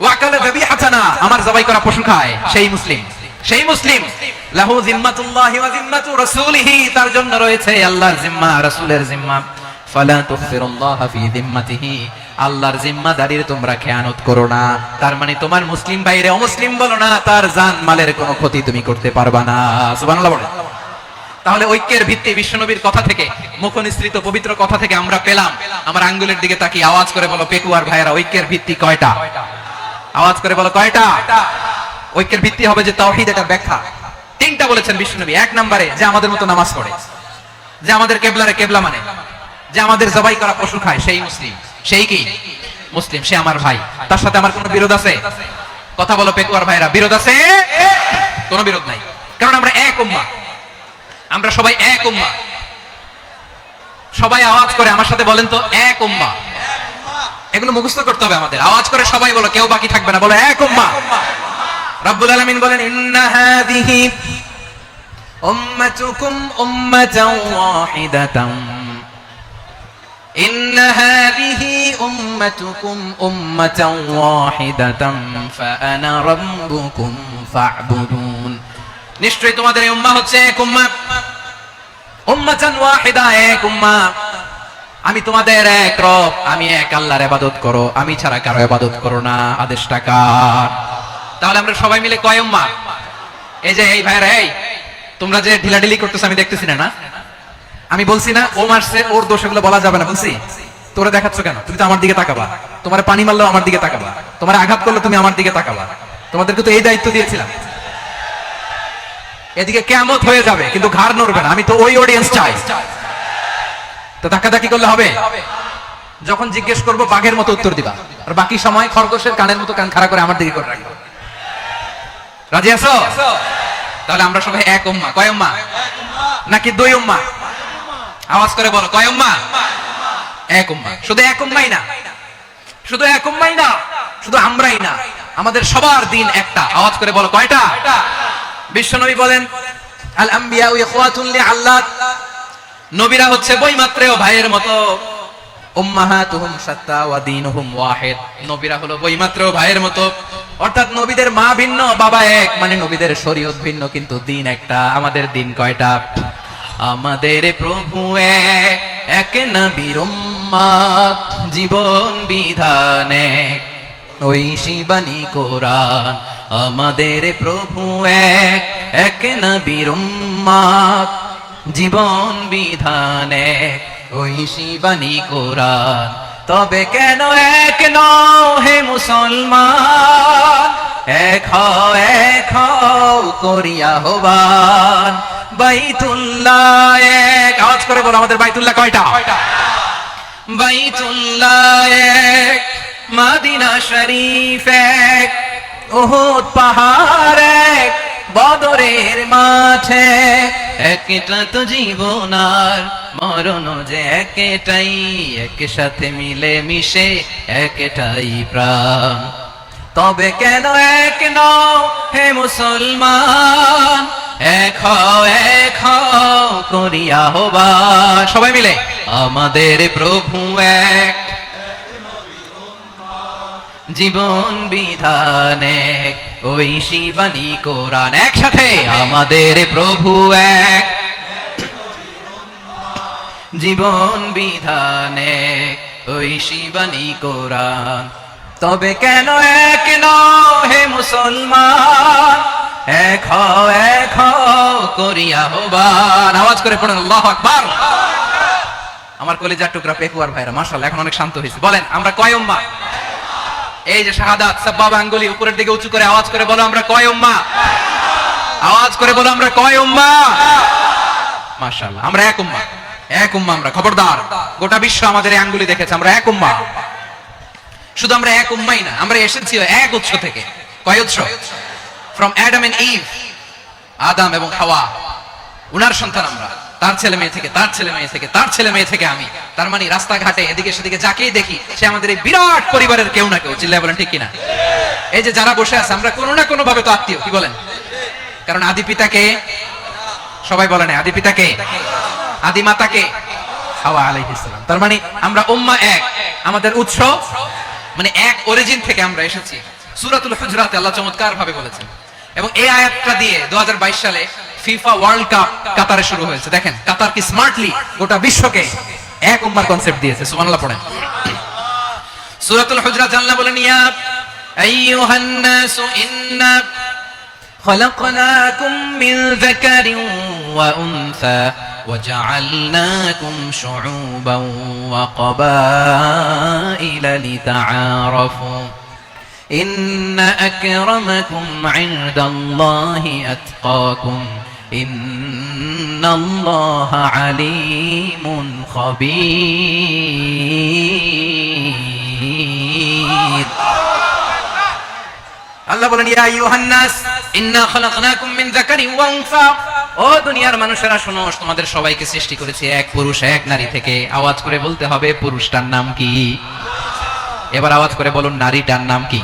ওয়া আকালা যাবিহাতানা, আমার জবাই করা পশু খায়, সেই মুসলিম, সেই মুসলিম। লাহু যিম্মাতুল্লাহি ওয়া যিম্মাতু রাসূলিহি, তার জন্য রয়েছে আল্লাহর জিম্মা, রাসূলের জিম্মা। ফালা তুখফিরুল্লাহ ফি যিম্মাতিহি, আল্লাহর জিম্মাদারির তোমরা খেয়ানত করো না। তার মানে তোমার মুসলিম ভাইরে অমুসলিম বলো না, তার জান মালের কোনো ক্ষতি তুমি করতে পারবা না। সুবহানাল্লাহ বলেন। তাহলে ঐক্যের ভিত্তি বিশ্বনবীর কথা থেকে, মুখনিসৃত পবিত্র কথা থেকে আমরা পেলাম। আমার আঙ্গুলের দিকে তাকিয়ে আওয়াজ করে বলো পেকুয়ার ভাইরা, ঐক্যের ভিত্তি কয়টা? আওয়াজ করে বলো কয়টা? ঐক্যের ভিত্তি হবে যে তাওহীদ, এটার ব্যাখ্যা তিনটা বলেছেন বিশ্বনবী। এক নম্বরে যে আমাদের মতো নামাজ পড়ে, যে আমাদের কিবলারে কিবলা মানে, যে আমাদের জবাই করা পশু খায়, সেই মুসলিম। সেই কি? মুসলিম, সে আমার ভাই। তার সাথে আমার কোনো বিরোধ আছে? কথা বলো পেকুয়ার ভাইরা, বিরোধ আছে? কোনো বিরোধ নাই, কারণ আমরা এক উম্মাহ, আমরা সবাই এক উম্মাহ। সবাই আওয়াজ করে আমার সাথে বলেন তো, এক উম্মাহ। এগুলো মুখস্থ করতে হবে আমাদের। আওয়াজ করে সবাই বলো, কেউ বাকি থাকবে না, বলো এক উম্মাহ। রব্বুল আলামিন বলেন ইন্না হাযিহি উম্মাতুকুম উম্মাতান ওয়াহিদাতান, ইন্না হাযিহি উম্মাতুকুম উম্মাতান ওয়াহিদাতান ফাআনা রাব্বুকুম ফা'বুদুন। নিশ্চয়ই তোমাদের এই উম্মাহ হচ্ছে এক উম্মাহ, উম্মাতান ওয়াহিদা, এক উম্মাহ। আমি তোমাদের এক রব, আমি এক আল্লাহর ইবাদত করো, আমি ছাড়া কারো ইবাদত করো না। আদেশটা কার? তাহলে আমরা সবাই মিলে কয় উম্মাহ? এই যে এই ভাইরা, এই তোমরা যে ঢিলাঢিলি করতেছ আমি দেখতেছি না। আমি বলছি না ও মারছে, ওর দোষ, এগুলো বলা যাবে না বলছি? তোরা দেখাচ্ছ কেন? তুমি তো আমার দিকে তাকাবা। তোমার পানি মারলো আমার দিকে তাকাবা, তোমার আঘাত করলো তুমি আমার দিকে তাকাবা। তোমাদেরকে তো এই দায়িত্ব দিয়েছিলাম। এদিকে কিয়ামত হয়ে যাবে কিন্তু ঘাড় নড়বে না, আমি তো ওই অডিয়েন্স চাই। তো ধাক্কাধাক্কি করলে হবে? যখন জিজ্ঞেস করবো বাঘের মতো উত্তর দিবা, আর বাকি সময় খরগোশের কানের মতো কান খাড়া করে আমার দিকে করে রাখবা। রাজি আছো? তাহলে আমরা সবাই এক উম্মাহ। কয় উম্মাহ? নাকি দুই উম্মাহ? আওয়াজ করে বলো, কয় উম্মাহ? এক উম্মাহ। শুধু এক উম্মাই না, শুধু এক উম্মাই না, শুধু আমরাই না, আমাদের সবার দিন একটা। আওয়াজ করে বলো, কয়টা? বিশ্বনবী বলেন, আল আম্বিয়া ইখওয়াতুন লিআল্লাত, নবীরা হচ্ছে বইমাত্রেয় ভাইয়ের মতো। উম্মাহাতুহুম শাত্তা ওয়া দীনুহুম ওয়াহিদ, নবীরা হলো বইমাত্রেয় ভাইয়ের মতো। অর্থাৎ নবীদের মা ভিন্ন, বাবা এক, মানে নবীদের শরীয়ত ভিন্ন, কিন্তু দিন একটা। আমাদের দিন কয়টা? আমাদের প্রভু এক, নবীর উম্মত, জীবন বিধান এক, ঐশী বাণী কোরআন। আমাদের প্রভু এক, নবীর উম্মত, জীবন বিধান এক, ঐশী বাণী কোরআন। তবে কেন এক নও হে মুসলমান, এক হও করিয়া আহ্বান। বাইতুল্লাহ এক, আওয়াজ করে বলো, আমাদের বাইতুল্লাহ কয়টা? বাইতুল্লাহ এক, মদিনা শরীফ এক, উহুদ পাহাড় এক, বদরের মাঠে একটা তো জীবন আর মরণ যে একটাই, একসাথে মিলে মিশে একটাই প্রাণ। তবে কেন এক নও হে মুসলমান, এক হও করিয়া আহ্বান। সবাই মিলে, আমাদের প্রভু এক, জীবন বিধান এক, ঐশী বাণী কোরআন। একসাথে, আমাদের প্রভু এক, জীবন বিধান এক, ঐশী বাণী কোরআন। তবে কেন এক নও হে মুসলমান, এক হও করিয়া আহ্বান। আওয়াজ করে পড়েন আল্লাহু আকবার। আমার কলিজার টুকরা পেকুয়ার ভাইরা, মাশাআল্লাহ, এখন অনেক শান্ত হয়েছে। বলেন, আমরা কয় উম্মাহ? এই যে শাহাদাত, সাব্বাবা আঙ্গুলি উপরের দিকে উঁচু করে আওয়াজ করে বলো, আমরা কয় উম্মাহ? আওয়াজ করে বলো, আমরা কয় উম্মাহ? মাশাআল্লাহ, আমরা এক উম্মাহ। এক উম্মাহ আমরা, খবরদার, গোটা বিশ্ব আমাদের এই আঙ্গুলি দেখেছে, আমরা এক উম্মাহ। শুধু আমরা এক উম্মাই না, আমরা এসেছি এক উৎস থেকে। কয় উৎস? ফ্রম অ্যাডাম এন্ড ইভ, আদম এবং হাওয়া, উনার সন্তান আমরা। তার ছেলে মেয়ে থেকে, তার ছেলে মেয়ে থেকে, তার ছেলে মেয়ে থেকে আমি। তার মানে রাস্তাঘাটে এদিকে সেদিকে যাকেই দেখি, সে আমাদের এই বিরাট পরিবারের কেউ না কেউ। চিল্লায় বলেন ঠিক কিনা? এই যে যারা বসে আছে, আমরা কোনো না কোনো ভাবে তো আত্মীয়, কি বলেন? কারণ আদি পিতাকে, সবাই বলেন, আদি পিতাকে, আদি মাতাকে, হাওয়া আলাইহিস সালাম। তার মানে আমরা উম্মাহ এক, আমাদের উৎস মানে এক অরিজিন থেকে আমরা এসেছি। সূরাতুল হুজরাতে আল্লাহ চমৎকার ভাবে বলেছেন। এবং এই আয়াতটা দিয়ে 2022 সালে ফিফা ওয়ার্ল্ড কাপ কাতারে শুরু হয়েছে। দেখেন কাতার কি স্মার্টলি গোটা বিশ্বকে এক উম্মাহর কনসেপ্ট দিয়েছে। সুবহানাল্লাহ পড়েন। সূরাতুল হুজরাত আল্লাহ বলেন, ইয়া আইয়ুহান নাসু ইন্না খলাকনাকুম মিন যাকারিন ওয়া উনসা وجعلناكم شعوبا وقبائل لتعارفوا إن أكرمكم عند الله أتقاكم إن الله عليم خبير আল্লাহ বলেন, ইয়া আইয়ুহান নাস ইন্না খলাকনাকুম মিন যাকারিন ওয়া উনসা, ও দুনিয়ার মানুষেরা শোনো, তোমাদের সবাইকে সৃষ্টি করেছি এক পুরুষ এক নারী থেকে। আওয়াজ করে বলতে হবে, পুরুষটার নাম কি? এবার আওয়াজ করে বলুন, নারীটার নাম কি?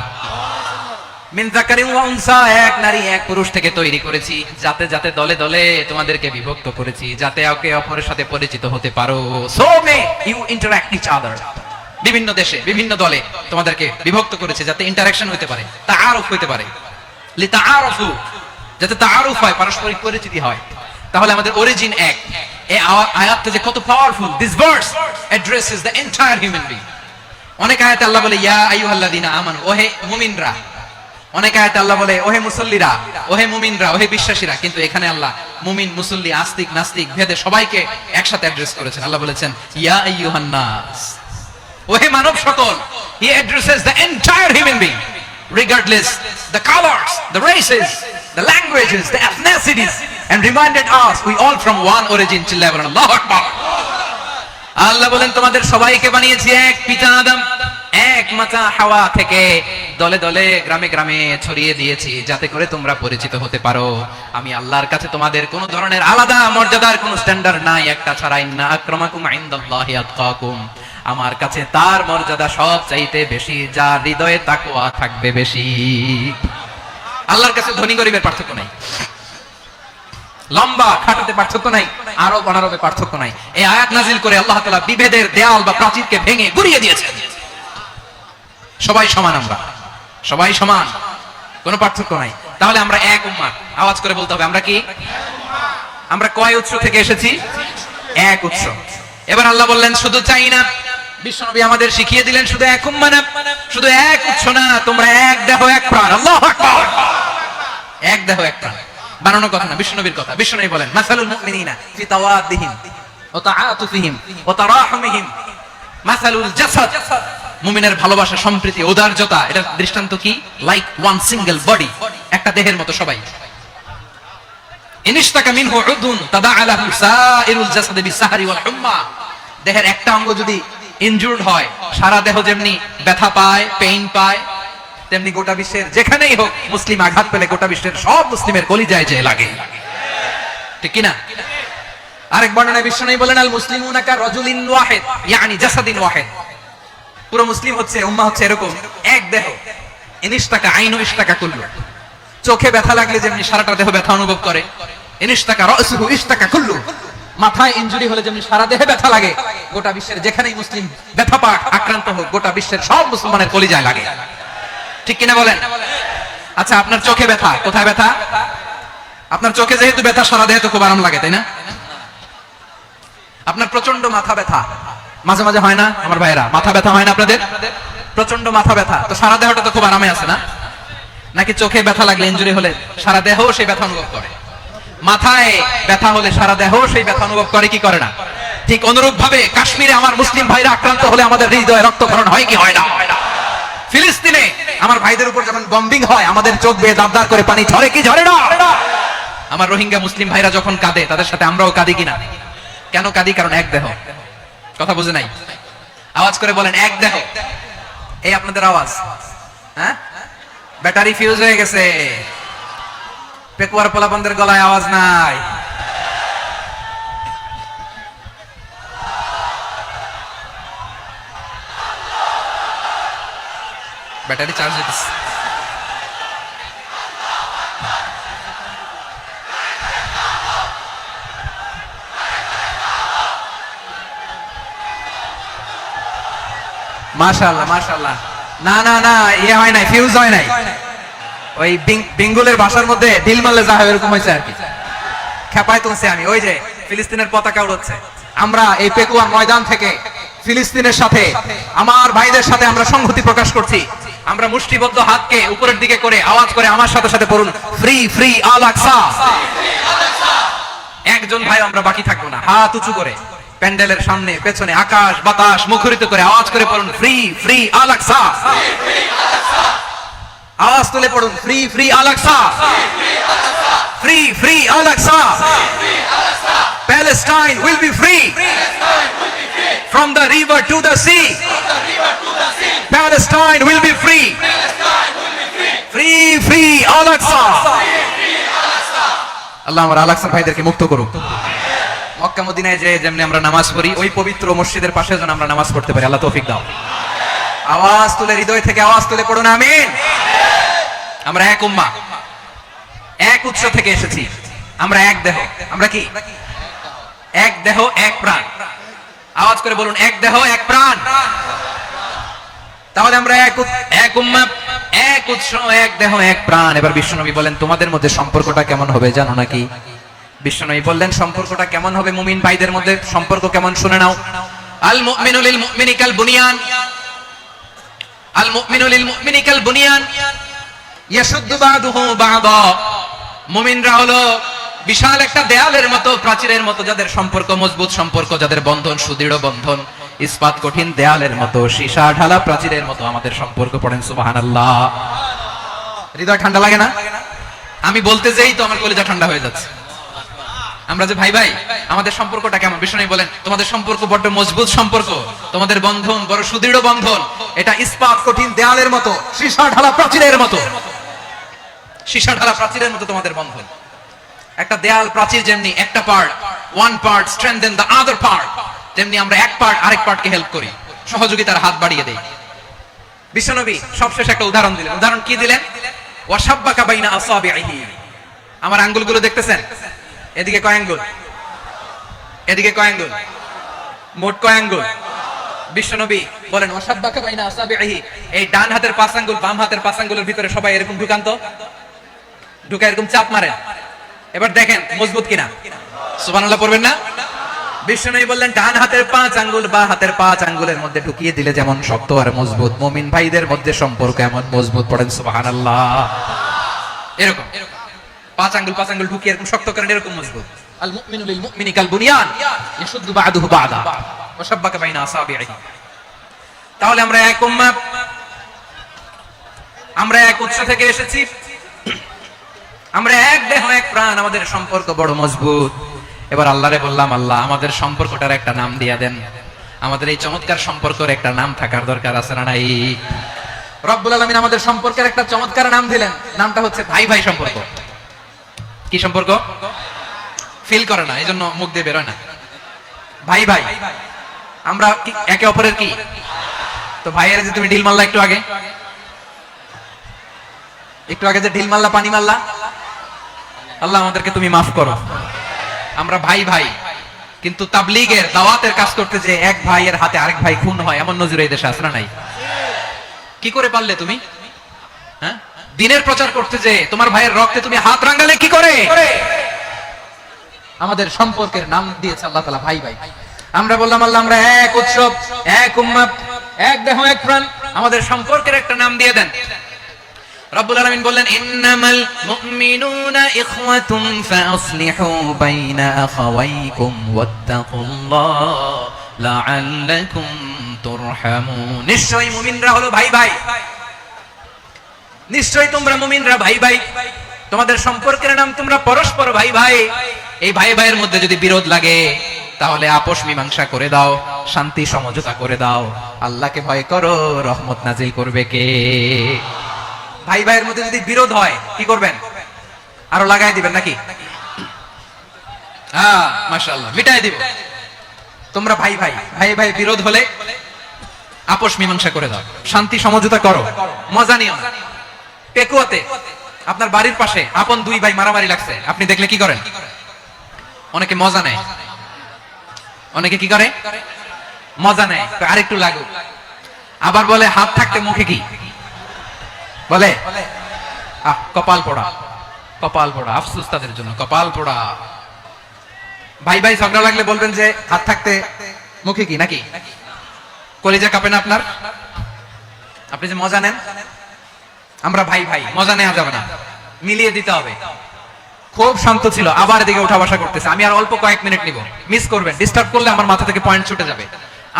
মিন যাকারিন ওয়া উনসা, এক নারী এক পুরুষ থেকে তৈরি করেছি। যাতে যাতে দলে দলে তোমাদেরকে বিভক্ত করেছি, যাতে একে অপরের সাথে পরিচিত হতে পারো। So may you interact each other. বিভিন্ন দেশে বিভিন্ন দলে তোমাদেরকে বিভক্ত করেছে যাতে ইন্টারঅ্যাকশন হতে পারে, তাআরুফ হতে পারে। লিতাআরুফু, যাতে তাআরুফ হয়, পারস্পরিক পরিচিতি হয়। তাহলে আমাদের অরিজিন এক। এই আয়াতটা যে কত powerful. This verse addresses the entire human being. অনেক আয়াতে আল্লাহ বলে, ইয়া আইয়ুহাল্লাযীনা আমানু, ওহে মুমিনরা। অনেক আয়াতে আল্লাহ বলে, ওহে মুসল্লিরা, ওহে মুমিনরা, ওহে বিশ্বাসীরা। কিন্তু এখানে আল্লাহ মুমিন, মুসল্লি, আস্তিক, নাস্তিক ভেদে সবাইকে একসাথে অ্যাড্রেস করেছেন। আল্লাহ বলেছেন, ইয়া আইয়ুহান নাস, ওহে মানব সকল। He addresses the entire human being, regardless the colors, the races, the languages, the ethnicities, and reminded us we all from one origin. চিল্লায় বলেন আল্লাহু আকবার। আল্লাহ বলেন, তোমাদের সবাইকে বানিয়েছি এক পিতা আদম, এক মাতা হাওয়া থেকে। দলে দলে গ্রামে গ্রামে ছড়িয়ে দিয়েছি যাতে করে তোমরা পরিচিত হতে পারো আমি আল্লাহর কাছে তোমাদের কোনো ধরনের আলাদা মর্যাদার কোনো স্ট্যান্ডার্ড নাই একটা ছাড়া, ইন্না আক্রামাকুম ইনদাল্লাহি আতকাকুম, আমার কাছে তার মর্যাদা সব চাইতে বেশি যার হৃদয়ে তাকওয়া থাকবে বেশি। আল্লাহর কাছে ধনী গরিবের পার্থক্য নাই, লম্বা খাটাতে পার্থক্য নাই, আরব অনারবে পার্থক্য নাই। এই আয়াত নাজিল করে আল্লাহ তাআলা বিভেদের দেয়াল বা প্রাচীরকে ভেঙে গুড়িয়ে দিয়েছেন। সবাই সমান, আমরা সবাই সমান, কোনো পার্থক্য নাই। তাহলে আমরা এক উম্মাহ, আওয়াজ করে বলতে হবে আমরা কি? আমরা কয় উৎস থেকে এসেছি? এক উৎস। এবার আল্লাহ বললেন শুধু চাই না, বিশ্বনবী আমাদের শিখিয়ে দিলেন শুধু এক উম্মাহ না, শুধু এক উৎস না, তোমরা এক দেহ এক প্রাণ। আল্লাহু আকবার। এক দেহ এক প্রাণ বানানোর কথা না, বিশ্বনবীর কথা। বিশ্বনবী বলেন মাসালুল মুমিনিনা ফি তাওয়াদ্দিহিম ওয়া তাআতুফিহিম ওয়া তারাহুমিহিম মাসালুল জাসাদ, মুমিনের ভালোবাসা, সম্প্রীতি, উদারতা, এটা দৃষ্টান্ত কি? লাইক ওয়ান সিঙ্গেল বডি, একটা দেহের মতো সবাই। ইনিশতাকা মিনহু উদুন তাদাআলাহু সাইরুল জাসাদি বিসাহরি ওয়াল হুম্মা, দেহের একটা অঙ্গ যদি ইনজুরড হয় সারা দেহ যেমনি ব্যথা পায়, পেইন পায়, তেমনি গোটা বিশ্বের যেখানেই হোক মুসলিম আঘাত পেলে গোটা বিশ্বের সব মুসলিমের কলিজায় যে লাগে, ঠিক কি না? আরেক বর্ণনায় বিশ্বনবী বলেন আল মুসলিমুনা কা রাজুলিন ওয়াহিদ ইয়ানি জাসাদিন ওয়াহিদ, পুরো মুসলিম হচ্ছে, উম্মাহ হচ্ছে এরকম এক দেহ। ইনিশতাকা আইনু ইশতাকা কুল্লু, চোখে ব্যথা লাগলে যেমনি সারাটা দেহ ব্যথা অনুভব করে, ইনিশতাকা রাসুহু ইশতাকা কুল্লু, মাথায় ইনজুরি হলে যেমনি সারা দেহে ব্যথা লাগে, গোটা বিশ্বের যেখানেই মুসলিম ব্যথা পাক, আক্রান্ত হোক, গোটা বিশ্বের সব মুসলমানের কলিজায় লাগে, ঠিক কিনা বলেন? আচ্ছা, আপনার চোখে ব্যথা, কোথায় ব্যথা? আপনার চোখে যেহেতু ব্যথা সারা দেহে তো খুব আরাম লাগে, তাই না? আপনার প্রচন্ড মাথা ব্যথা মাঝে মাঝে হয় না আমার ভাইরা? মাথা ব্যথা হয় না আপনাদের? প্রচন্ড মাথা ব্যথা, তো সারা দেহটা তো খুব আরামে আছে না? নাকি চোখে ব্যথা লাগলে, ইনজুরি হলে সারা দেহ সেই ব্যথা অনুভব করে? মাথায় ব্যথা হলে সারা দেহ সেই ব্যথা অনুভব করে কি করে না? ঠিক অনুরূপ ভাবে কাশ্মীরে আমার মুসলিম ভাইরা আক্রান্ত হলে আমাদের হৃদয়ে রক্তক্ষরণ হয় কি হয় না? ফিলিস্তিনে আমার ভাইদের উপর যখন বম্বিং হয় আমাদের চোখ বেয়ে দাবদার করে পানি ঝরে কি ঝরে না? আমার রোহিঙ্গা মুসলিম ভাইরা যখন কাঁদে তাদের সাথে আমরাও কাঁদি কিনা? কেন কাঁদি? কারণ এক দেহ। কথা বুঝে নাই? আওয়াজ করে বলেন এক দেহ। এই আপনাদের আওয়াজ, হ্যাঁ? ব্যাটারি ফিউজ হয়ে গেছে, পেকুয়ার পোলাপানদের গলায় আওয়াজ নাই। ব্যাটারি চার্জ দিতেছে। মাশাআল্লাহ মাশাআল্লাহ। না না না, ইয়ে হয় নাই, ফিউজ হয় নাই। ওই বেঙ্গলের ভাষার মধ্যে দিল মারলে যা হয় এরকম হয়েছে আর কি। খেপায় তুলছে আমি, ওই যে ফিলিস্তিনের পতাকা উড়াচ্ছে। আমরা এই পেকুয়ার ময়দান থেকে ফিলিস্তিনের সাথে, আমার ভাইদের সাথে আমরা সংহতি প্রকাশ করছি। আমরা মুষ্টিবদ্ধ হাতকে উপরের দিকে করে আওয়াজ করে আমার সাথে সাথে পড়ুন ফ্রি ফ্রি আল আকসা। একজন ভাই আমরা বাকি থাকবো না, হাত উঁচু করে প্যান্ডেলের সামনে পেছনে আকাশ বাতাস মুখরিত করে আওয়াজ করে পড়ুন ফ্রি ফ্রি আল আকসা। আওয়াজ তুলে পড়ুন free free Al Aqsa, free free Al Aqsa. Palestine will be free from the river to the sea. Palestine will be free. Free free Al Aqsa. আল্লাহ আমার আল আকসার ভাইদেরকে মুক্ত করুক। মক্কা মদিনায় যে যেমনি আমরা নামাজ পড়ি ওই পবিত্র মসজিদের পাশে যেন আমরা নামাজ পড়তে পারি, আল্লাহ তৌফিক দাও। আওয়াজ তুলে, হৃদয় থেকে আওয়াজ তুলে পড়ুন আমিন। আমরা এক উম্মাহ, এক উৎস থেকে এসেছি, আমরা এক দেহ। আমরা কি? এক দেহ এক প্রাণ। আওয়াজ করে বলুন এক দেহ এক প্রাণ। তাহলে আমরা এক উম্মাহ, এক উৎস, এক দেহ এক প্রাণ। এবার বিশ্বনবী বলেন তোমাদের মধ্যে সম্পর্কটা কেমন হবে জানো নাকি? বিশ্বনবী বললেন সম্পর্কটা কেমন হবে মুমিন ভাইদের মধ্যে? সম্পর্ক কেমন শুনে নাও। আল মুমিনু লিল মুমিনি কাল বুনিয়ান, আল মুমিনু লিল মুমিনি কাল বুনিয়ান ইয়াশুদ্দু বাদুহু বাদা। মুমিনরা হলো বিশাল একটা দেয়ালের মতো, প্রাচীরের মতো, যাদের সম্পর্ক মজবুত সম্পর্ক, যাদের বন্ধন সুদৃঢ় বন্ধন, ইস্পাত কঠিন দেয়ালের মতো, সীসা ঢালা প্রাচীরের মতো আমাদের সম্পর্ক। পড়েন সুবহানাল্লাহ। হৃদয় ঠান্ডা লাগে না? আমি বলতে যেই তো আমার কলিজা ঠান্ডা হয়ে যাচ্ছে। আমরা যে ভাই ভাই, আমাদের সম্পর্কটা কেমন? বিষ্ণু বলেন তোমাদের সম্পর্ক বড্ড মজবুত সম্পর্ক, তোমাদের বন্ধন বড় সুদৃঢ় বন্ধন, এটা ইস্পাত কঠিন দেয়ালের মতো, সীসা ঢালা প্রাচীরের মতো, সীসা ঢালা প্রাচীরের মতো তোমাদের বন্ধন। একটা দেয়াল প্রাচীর যেমনি একটা part, one part strengthen the other part, যেমনি আমরা এক পার্ট আরেক পার্টকে হেল্প করি, সহযোগিতার হাত বাড়িয়ে দেই। বিশ্বনবী সবশেষে একটা উদাহরণ দিলেন। উদাহরণ কি দিলেন? ওয়াসাব্বাকা বাইনা আসাবিহি, আমার আঙ্গুলগুলো দেখতেছেন? এদিকে কয় আঙ্গুল, এদিকে কয় আঙ্গুল, মোট কয় আঙ্গুল? বিশ্বনবী বলেন ওয়াসাব্বাকা বাইনা আসাবিহি, এই ডান হাতের 5 আঙ্গুল বাম হাতের 5 আঙ্গুলের ভিতরে সবাই এরকম ঢুকান্ত, ঢুকা এরকম চাপ মারেন, এবার দেখেন মজবুত কিনা। সুবহানাল্লাহ পড়বেন না? বিশ্বনবী বললেন ডান হাতের 5 আঙ্গুল বা হাতের 5 আঙ্গুলের মধ্যে ঢুকিয়ে দিলে যেমন শক্ত আর মজবুত, মুমিন ভাইদের মধ্যে সম্পর্ক এমন মজবুত। পড়েন সুবহানাল্লাহ। এরকম 5 আঙ্গুল ঢুকিয়ে এরকম শক্ত করেন, এরকম মজবুত। আল মুমিনু লিল মুমিনি কাল বুনিয়ান ইয়াশুদ্দু বা'দুহু বা'দা ওয়া শাব্বাকা বাইনা আসাবিহি। তাহলে আমরা এক উম্মাহ, আমরা এক উৎস থেকে এসেছি, আমরা এক দেহ এক প্রাণ, আমাদের সম্পর্ক বড় মজবুত। এবার আল্লাহরে বললাম, আল্লাহ আমাদের সম্পর্কটার একটা নাম দিয়া দেন, আমাদের এই চমৎকার সম্পর্কের একটা নাম থাকার দরকার আছে না নাই? রব্বুল আলামিন আমাদের সম্পর্কের একটা চমৎকার নাম দিলেন, নামটা হচ্ছে ভাই ভাই সম্পর্ক। কি সম্পর্ক? ফিল করে না, এজন্য মুখ দিয়ে বেরোয় না। ভাই ভাই, আমরা একে অপরের কি? তো ভাইয়ের যে তুমি ঢিল মারলা একটু আগে, একটু আগে যে ঢিল মারলা, পানি মারলা, আল্লাহ আমাদেরকে তুমি মাফ করো। আমরা ভাই ভাই, কিন্তু তাবলীগের দাওয়াতের কাজ করতে যে এক ভাইয়ের হাতে আরেক ভাই খুন হয়, এমন নজির এই দেশে আছে না নাই? কি করে পারলে তুমি? হ্যাঁ, দিনের প্রচার করতে যে তোমার ভাইয়ের রক্তে তুমি হাত রাঙালে কি করে? আমাদের সম্পর্কের নাম দিয়েছে আল্লাহ তাআলা ভাই ভাই। আমরা বললাম আল্লাহ আমরা এক উৎসব, এক উম্মাহ, এক দেহ এক প্রাণ, আমাদের সম্পর্কের একটা নাম দিয়ে দেন। রব্বুল আলামিন বললেন ইন্নামাল মুমিনুনা ইখওয়াতুন ফাসলিহু বাইনা আখাওয়াইকুম ওয়াত্তাকুল্লাহ লাআল্লাকুম তুরহামুন। নিশ্চয়ই মুমিনরা হলো ভাই ভাই, নিশ্চয়ই তোমরা মুমিনরা ভাই ভাই, তোমাদের সম্পর্কের নাম তোমরা পরস্পর ভাই ভাই। এই ভাই ভাইয়ের মধ্যে যদি বিরোধ লাগে তাহলে আপোষ মীমাংসা করে দাও, শান্তি সমঝোতা করে দাও। আল্লাহকে ভয় করো, রহমত নাজিল করবে কে? ভাই ভাইয়ের মধ্যে যদি বিরোধ হয় কি করবেন? আরো লাগাই দিবেন নাকি? হ্যাঁ মাশাআল্লাহ, মিটাই দিব। তোমরা ভাই ভাই, ভাই ভাই বিরোধ হলে আপোষ মীমাংসা করে দাও, শান্তি সমঝোতা করো, মজা নিও না। পেকুয়াতে আপনার বাড়ির পাশে আপন দুই ভাই মারামারি লাগছে, আপনি দেখলে কি করেন? অনেকে মজা নেয়, অনেকে কি করে? মজা নেয়, আরেকটু লাগুক। আবার বলে হাত থাকতে মুখে কি বলে? কপাল পোড়া, কপাল পোড়া। আফসোস তাদের জন্য, কপাল পোড়া। ভাই ভাই ঝগড়া লাগলে বলবেন যে হাত থাকতে মুখে কি, নাকি? কলিজা কাঁপে না আপনার? আপনি যে মজা নেন, আমরা ভাই ভাই, মজা নেওয়া যাবে না, মিলিয়ে দিতে হবে। খুব শান্ত ছিল, আবার এদিকে উঠা বসা করতেছে। আমি আর অল্প কয়েক মিনিট নিব, মিস করবেন। ডিস্টার্ব করলে আমার মাথা থেকে পয়েন্ট ছুটে যাবে।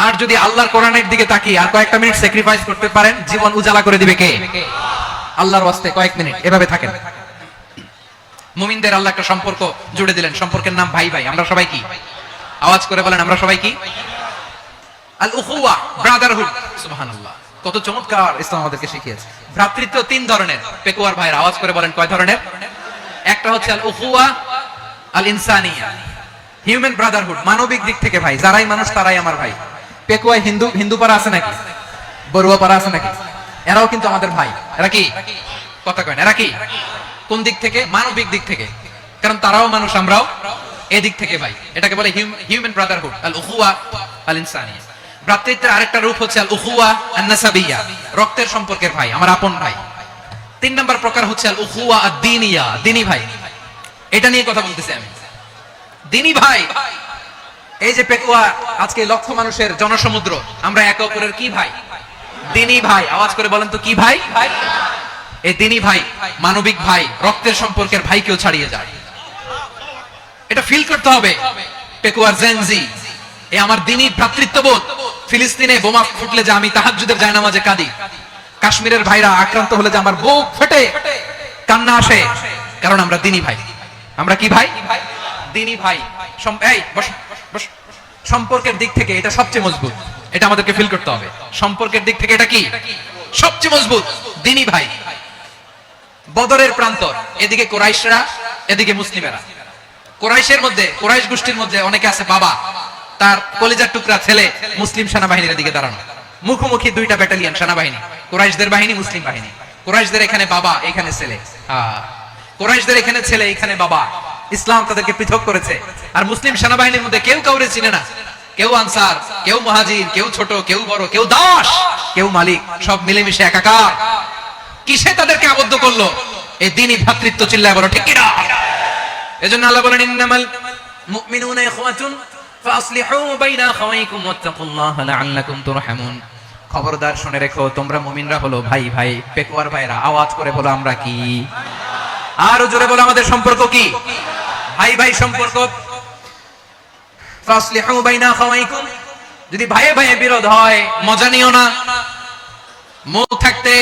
আর যদি আল্লাহর কোরআনের দিকে তাকিয়ে আর কয়েকটা মিনিট স্যাক্রিফাইস করতে পারেন, জীবন উজালা করে দিবে কে? আল্লাহর ওয়াস্তে কয়েক মিনিট এভাবে থাকেন। মুমিনদের আল্লাহ একটা সম্পর্ক জুড়ে দিলেন, সম্পর্কের নাম ভাই ভাই। আমরা সবাই কি? আওয়াজ করে বলেন, আমরা সবাই কি? আল উখুয়া, ব্রাদারহুড। সুবহানাল্লাহ, কত চমৎকার ইসলাম আমাদেরকে শিখিয়েছে। ভ্রাতৃত্ব 3 ধরনের। পেকুয়ার ভাইয়ের আওয়াজ করে বলেন কয় ধরনের? একটা হচ্ছে আল উখুয়া আল ইনসানিয়া, হিউম্যান ব্রাদারহুড, মানবিক দিক থেকে ভাই, যারাই মানুষ তারাই আমার ভাই। পেকুয়ায় হিন্দু পাড়া আছে নাকি? বড়ুয়া পাড়া আছে নাকি? এরাও কিন্তু আমাদের ভাই। এরা কি? কথা কয় না, এরা কি? কোন দিক থেকে? মানবিক দিক থেকে, কারণ তারাও মানুষ, আমরাও এদিক থেকে ভাই। এটাকে বলে হিউম্যান ব্রাদারহুড, আল উখুয়া আল ইনসানিয়া। ভ্রাতৃত্বের আরেকটা রূপ হচ্ছে আল উখুয়া আন নাসাবিয়া, রক্তের সম্পর্কের ভাই, আমার আপন ভাই। 3 নম্বর প্রকার হচ্ছে আল উখুয়া আদ দীনিয়া, দ্বীনি ভাই। এটা নিয়ে কথা বলতেছি আমি, দ্বীনি ভাই। এই যে পেকুয়া আজকে লক্ষ মানুষের জনসমুদ্র, আমরা একে অপরের কি ভাই? দ্বীনি ভাই। আওয়াজ করে বলেন তো কি ভাই? এই দ্বীনি ভাই, মানবিক ভাই, রক্তের সম্পর্কের ভাইকেও ছাড়িয়ে যায়। এটা ফিল করতে হবে। পেকুয়ার জেনজি, এই আমার দ্বীনি ভ্রাতৃত্ববোধ। ফিলিস্তিনে বোমা ফুটলে যে আমি তাহাজ্জুদের জায়নামাজে কাঁদি, কাশ্মীরের ভাইরা আক্রান্ত হলে যে আমার বুক ফেটে কান্না আসে, কারণ আমরা দ্বীনি ভাই। আমরা কি ভাই? দিনী ভাই, এই বস বস, সম্পর্কের দিক থেকে এটা সবচেয়ে মজবুত। এটা আমাদেরকে ফিল করতে হবে। সম্পর্কের দিক থেকে এটা কি সবচেয়ে মজবুত? দিনী ভাই। বদরের প্রান্তর, এদিকে কুরাইশরা, এদিকে মুসলিমেরা। কুরাইশের মধ্যে, কুরাইশ গোষ্ঠীর মধ্যে অনেকে আছে বাবা, তার কলিজার টুকরা ছেলে মুসলিম সেনাবাহিনীর দিকে দাঁড়ানো, মুখোমুখি দুইটা ব্যাটালিয়ন সেনাবাহিনী, কুরাইশদের বাহিনী, মুসলিম বাহিনী। কুরাইশদের এখানে বাবা, এখানে ছেলে। কুরাইশদের এখানে ছেলে, এখানে বাবা। ইসলাম তাদেরকে পৃথক করেছে। আর মুসলিম সেনাবাহিনীর মধ্যে কেউ কাউরে চিনে না। কেউ আনসার, কেউ মুহাজির, কেউ ছোট, কেউ বড়, কেউ দাস, কেউ মালিক, সব মিলেমিশে একাকার। কিসে তাদেরকে আবদ্ধ করলো? এই দ্বীনি ভ্রাতৃত্ব। চিল্লায় বলো ঠিক কিনা? এজন্য আল্লাহ বলেন, ইন্নামাল মুমিনুনা ইখওয়াতুন ফাসলিহু বাইনা আখাওয়াইকুম ওয়াত্তাকুল্লাহা লাআল্লাকুম তুরহামুন। খবরদার শুনে রেখো, তোমরা মুমিনরা হলো ভাই ভাই। পেকুয়ার ভাইরা আওয়াজ করে বলো আমরা কি? আরো জোরে বলো আমাদের সম্পর্ক কি? ভাই ভাই সম্পর্ক। ফাসলিহু বাইনা আখাওয়াইকুম। যদি ভাইয়ে ভাইয়ে বিরোধ হয় মজা নিও না। মুখ থাকতে,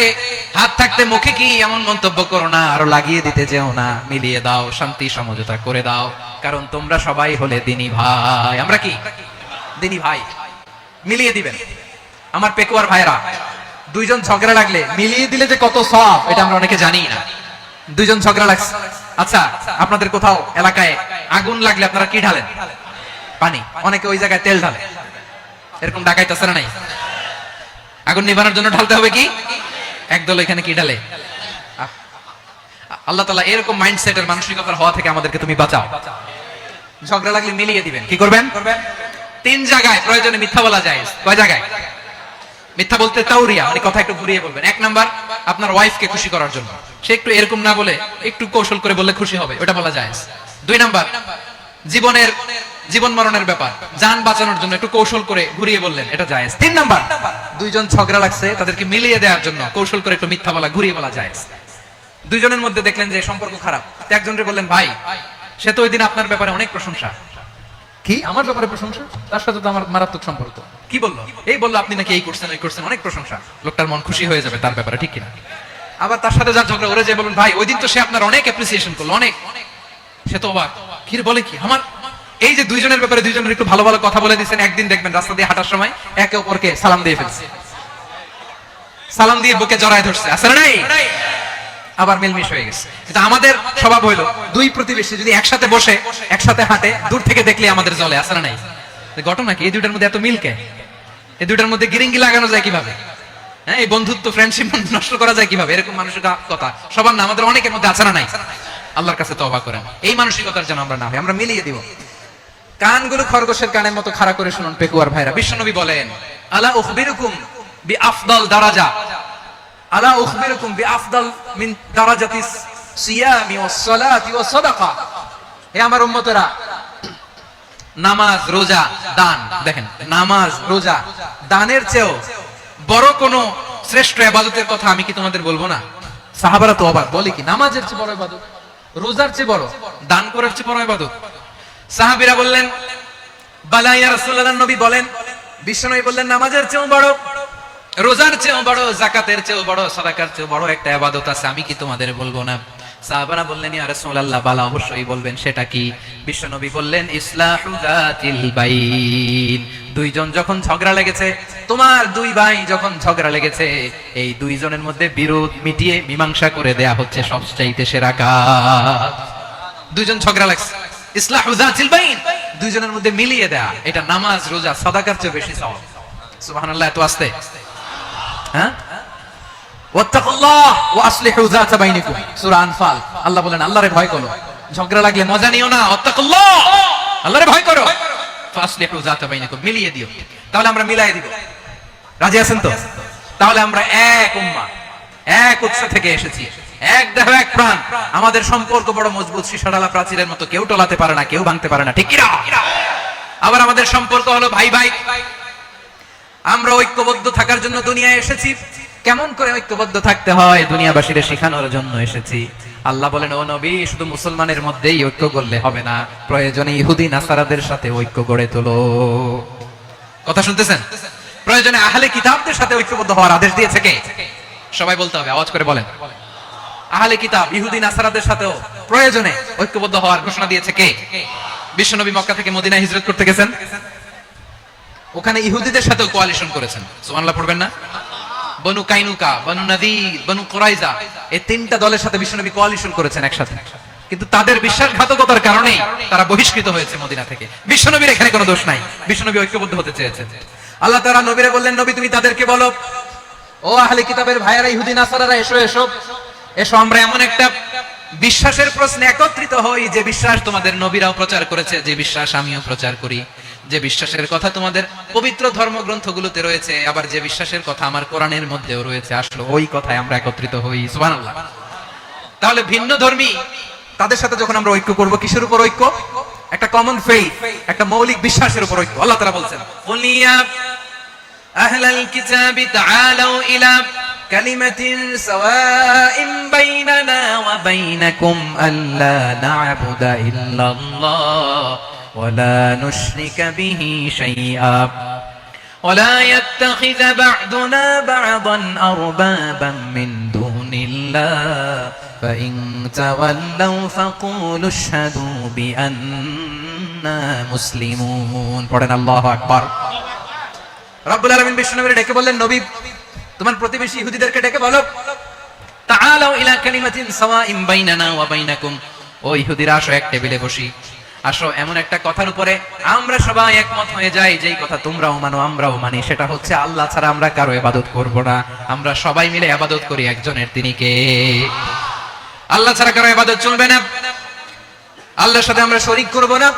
হাত থাকতে মুখে কি এমন মন্তব্য করো না, আরো লাগিয়ে দিতে যেও না। মিলিয়ে দাও, শান্তি সমঝোতা করে দাও, কারণ তোমরা সবাই হলে দিনী ভাই। আমরা কি দিনী ভাই? মিলিয়ে দিবেন। আমার পেকুয়ার ভাইরা, দুইজন ঝগড়া লাগলে মিলিয়ে দিলে যে কত সওয়াব, এটা আমরা অনেকে জানি না। দুইজন ঝগড়া লাগছে, আচ্ছা আপনাদের কোথাও এলাকায় আগুন লাগলে আপনারা কি ঢালেন? পানি। অনেকে ওই জায়গায় তেল ঢালে। এরকম ডাকাইতেছে না নাই? আগুন নিভানোর জন্য ঢালতে হবে কি? একদল এখানে কি ঢালে? আল্লাহ তাআলা এরকম মাইন্ডসেটের, মানসিকতার হওয়া থেকে আমাদেরকে তুমি বাঁচাও। ঝগড়া লাগলে মিলিয়ে দিবেন। কি করবেন? 3 জায়গায় প্রয়োজনে মিথ্যা বলা যায়। কয় জায়গায় মিথ্যা বলতে? তাওরিয়া, মানে কথা একটু ঘুরিয়ে বলবেন। 1 নাম্বার, আপনার ওয়াইফকে খুশি করার জন্য। সে একটু এরকম না বলে একটু কৌশল করে বললে খুশি হবে, ওটা বলা যায়। 2 নাম্বার, জীবন মরণের ব্যাপার, জান বাঁচানোর জন্য একটু কৌশল করে ঘুরিয়ে বললেন, এটা জায়েজ। 3 নাম্বার, দুইজন ঝগড়া লাগছে, তাদেরকে মিলিয়ে দেওয়ার জন্য কৌশল করে একটু মিথ্যা বলা, ঘুরিয়ে বলা জায়েজ। দুইজনের মধ্যে দেখলেন যে সম্পর্ক খারাপ, একজনকে বললেন ভাই, সে তো ওই দিন আপনার ব্যাপারে অনেক প্রশংসা। কি আমার ব্যাপারে প্রশংসা? তার সাথে তো আমার মারাত্মক সম্পর্ক। কি বললো? এই বললো আপনি নাকি এই করছেন, ওই করছেন, অনেক প্রশংসা। লোকটার মন খুশি হয়ে যাবে তার ব্যাপারে, ঠিক কিনা? আবার তার সাথে যার ঝগড়া, ওরে যে বলুন ভাই ওই দিন তো সে আপনার অনেক অ্যাপ্রিসিয়েশন করলো, অনেক। সে তো অবাক, কি বলে কি আমার? এই যে দুইজনের ব্যাপারে দুইজনের একটু ভালো ভালো কথা বলে দিচ্ছেন, একদিন দেখবেন রাস্তা দিয়ে হাঁটার সময় একে অপরকে সালাম দিয়ে ফেলছে, সালাম দিয়ে বুকে জড়ায় ধরছে, আসলে নাই? আবার মিলমিশ হয়ে গেছে। কিন্তু আমাদের স্বভাব হইলো, দুই প্রতিবেশী যদি একসাথে বসে একসাথে হাঁটে, দূর থেকে দেখলে আমাদের জলে, আসলে নাই? ঘটনা কি? এই দুইটার মধ্যে এত মিলকে, এই দুইটার মধ্যে গিরিঙ্গি লাগানো যায় কিভাবে? হ্যাঁ, এই বন্ধুত্ব, ফ্রেন্ডশিপ নষ্ট করা যায় কিভাবে? এরকম মানসিকতা সবার না, আমাদের অনেকের মধ্যে আছে না নাই? আল্লাহর কাছে তওবা করেন, এই মানসিকতার যেন আমরা না হই। আমরা মিলিয়ে দিব। কানগুলো খরগোশের কানের মতো খাড়া করে শুনুন পেকুয়ার ভাইরা। বিশ্বনবী বলেন, আলা উখবিরুকুম বিআফদাল দারাজা, আলা উখবিরুকুম বিআফদাল মিন দারাজাতিস সিয়ামি ওয়াস সালাতি ওয়াস সাদাকা। হে আমার উম্মতেরা, নামাজ, রোজা, দান, দেখেন নামাজ, রোজা, দানের চেয়েও বড় কোন শ্রেষ্ঠ ইবাদতের কথা আমি কি তোমাদের বলবো না? সাহাবারা তো অবাক, বলে কি নামাজের চেয়ে বড় ইবাদত, রোজার চেয়ে বড়, দান করার চেয়ে বড় ইবাদত? সাহাবীরা বললেন, বালা ইয়া রাসূলুল্লাহ। নবী বলেন, বিশ্বনবী বললেন, নামাজের চেয়েও বড়, রোজার চেয়েও বড়, যাকাতের চেয়েও বড়, সাদাকার চেয়েও বড় একটা ইবাদত আছে, আমি কি তোমাদের বলবো না? সাহাবারা বললেন, ইয়া রাসূলুল্লাহ, বালা, অবশ্যই বলবেন। সেটা কি? বিশ্বনবী বললেন, ইসলাহু যাতিল বাইন। দুইজন যখন ঝগড়া লেগেছে, তোমার দুই ভাই যখন ঝগড়া লেগেছে, এই দুইজনের মধ্যে বিরোধ মিটিয়ে মীমাংসা করে দেয়া হচ্ছে সবচাইতে সেরা কাজ। দুইজন ঝগড়া লাগছে, ইসলাহু যাতিল বাইন, দুইজনের মধ্যে মিলিয়ে দেয়া, এটা নামাজ, রোজা, সাদাকার চেয়ে বেশি সওয়াব। সুবহানাল্লাহ, এত আস্তে? হ্যাঁ, ওয়াত্তাকুল্লাহ ওয়া আসলিহু যাতা বাইনিকুম, সূরা আনফাল। আল্লাহ বলেন, আল্লাহরে ভয় করো, ঝগড়া লাগলে মজা নিও না, ওয়াত্তাকুল্লাহ, আল্লাহরে ভয় করো, ফাসলিহু যাতা বাইনিকুম, মিলিয়ে দিও। তাহলে আমরা মিলাই দিব। রাজি আছেন তো? তাহলে আমরা এক উম্মাহ, এক উৎস থেকে এসেছি, এক দেহ, এক প্রাণ। আমাদের সম্পর্ক বড় মজবুত, সীসাডালা প্রাচীরের মতো, কেউ টলাতে পারে না, কেউ ভাঙতে পারে না, ঠিক কি না? আবার আমাদের সম্পর্ক হলো ভাই ভাই। আমরা ঐক্যবদ্ধ থাকার জন্য দুনিয়ায় এসেছি। কেমন করে ঐক্যবদ্ধ থাকতে হয় দুনিয়াবাসীর শেখানোর জন্য এসেছি। আল্লাহ বলেন, ও নবী, শুধু মুসলমানের মধ্যেই ঐক্য করলে হবে না, প্রয়োজনে ইহুদি নাসারাদের সাথে ঐক্য গড়ে তোলো। কথা শুনতেছেন? প্রয়োজনে আহলে কিতাবদের সাথে ঐক্যবদ্ধ হওয়ার আদেশ দিয়েছে কে? সবাই বলতে হবে, আওয়াজ করে বলেন। আহলে কিতাব, ইহুদি নাসারাদের সাথেও প্রয়োজনে ঐক্যবদ্ধ হওয়ার ঘোষণা দিয়েছে কে? বিশ্বনবী মক্কা থেকে মদিনায় হিজরত করতে গেছেন, ওখানে ইহুদিদের সাথেও কোয়ালিশন করেছেন। সুবহানাল্লাহ পড়বেন না? বনু কাইনুকা, বনু নাদির, বনু কুরাইজা, এই তিনটা দলের সাথে বিশ্বনবী কোয়ালিশন করেছেন একসাথে। কিন্তু তাদের বিশ্বাসঘাতকতার কারণেই তারা বহিষ্কৃত হয়েছে মদিনা থেকে। বিশ্বনবীর এখানে কোনো দোষ নাই, বিশ্বনবী ঐক্যবদ্ধ হতে চেয়েছেন। আল্লাহ তাআলা নবীরে বললেন, নবী তুমি তাদেরকে বলো, ও আহলে কিতাবের ভাইয়েরা, ইহুদি নাসারারা, এসো এসো এসো, আমরা এমন একটা বিশ্বাসের প্রশ্নে একত্রিত হই যে বিশ্বাস তোমাদের নবীরাও প্রচার করেছে, যে বিশ্বাস আমিও প্রচার করি, যে বিশ্বাসের কথা তোমাদের পবিত্র ধর্মগ্রন্থগুলোতে রয়েছে, আবার যে বিশ্বাসের কথা আমার কোরআনের মধ্যেও রয়েছে, আসলে ওই কথায় আমরা একত্রিত হই। সুবহানাল্লাহ। তাহলে ভিন্ন ধর্মী তাদের সাথে যখন আমরা ঐক্য করব, কিসের উপর ঐক্য? একটা কমন ফেইথ, একটা মৌলিক বিশ্বাসের উপর ঐক্য। আল্লাহ তাআলা বলছেন, কুলিয়া আহলাল কিতাবি তাআলাউ ইলা কালিমাতিন সাওয়াইন বাইনানা ওয়া বাইনাকুম আল্লা না'বুদা ইল্লাল্লাহ ওয়া লা নুশরিকা বিহি শাইআ ওয়া লা ইয়াত্তাখিযা বা'দুনা বা'দান আরবাবান মিন দুনিল্লাহ فإن تولوا فقولوا اشهدوا بأننا مسلمون। পড়েন আল্লাহু আকবার। রব্বুল আলামিন বিশ্বনবীকে ডেকে বললেন, নবী তোমার প্রতিবেশী ইহুদিদেরকে ডেকে বলো, তাআলাউ ইলা কালিমাতিন সাওয়াইন বাইনানা ওয়া বাইনাকুম, ও ইহুদিরা আসো, এক টেবিলে বসি, আসো এমন একটা কথার উপরে আমরা সবাই একমত হয়ে যাই, যেই কথা তোমরাও মানো আমরাও মানি, সেটা হচ্ছে আল্লাহ ছাড়া আমরা কারো ইবাদত করব না, আমরা সবাই মিলে ইবাদত করি একজনের, তিনি কে? আল্লাহ ছাড়া কারো ইবাদত চলবে না, আল্লাহর সাথে আমরা শরীক করব না,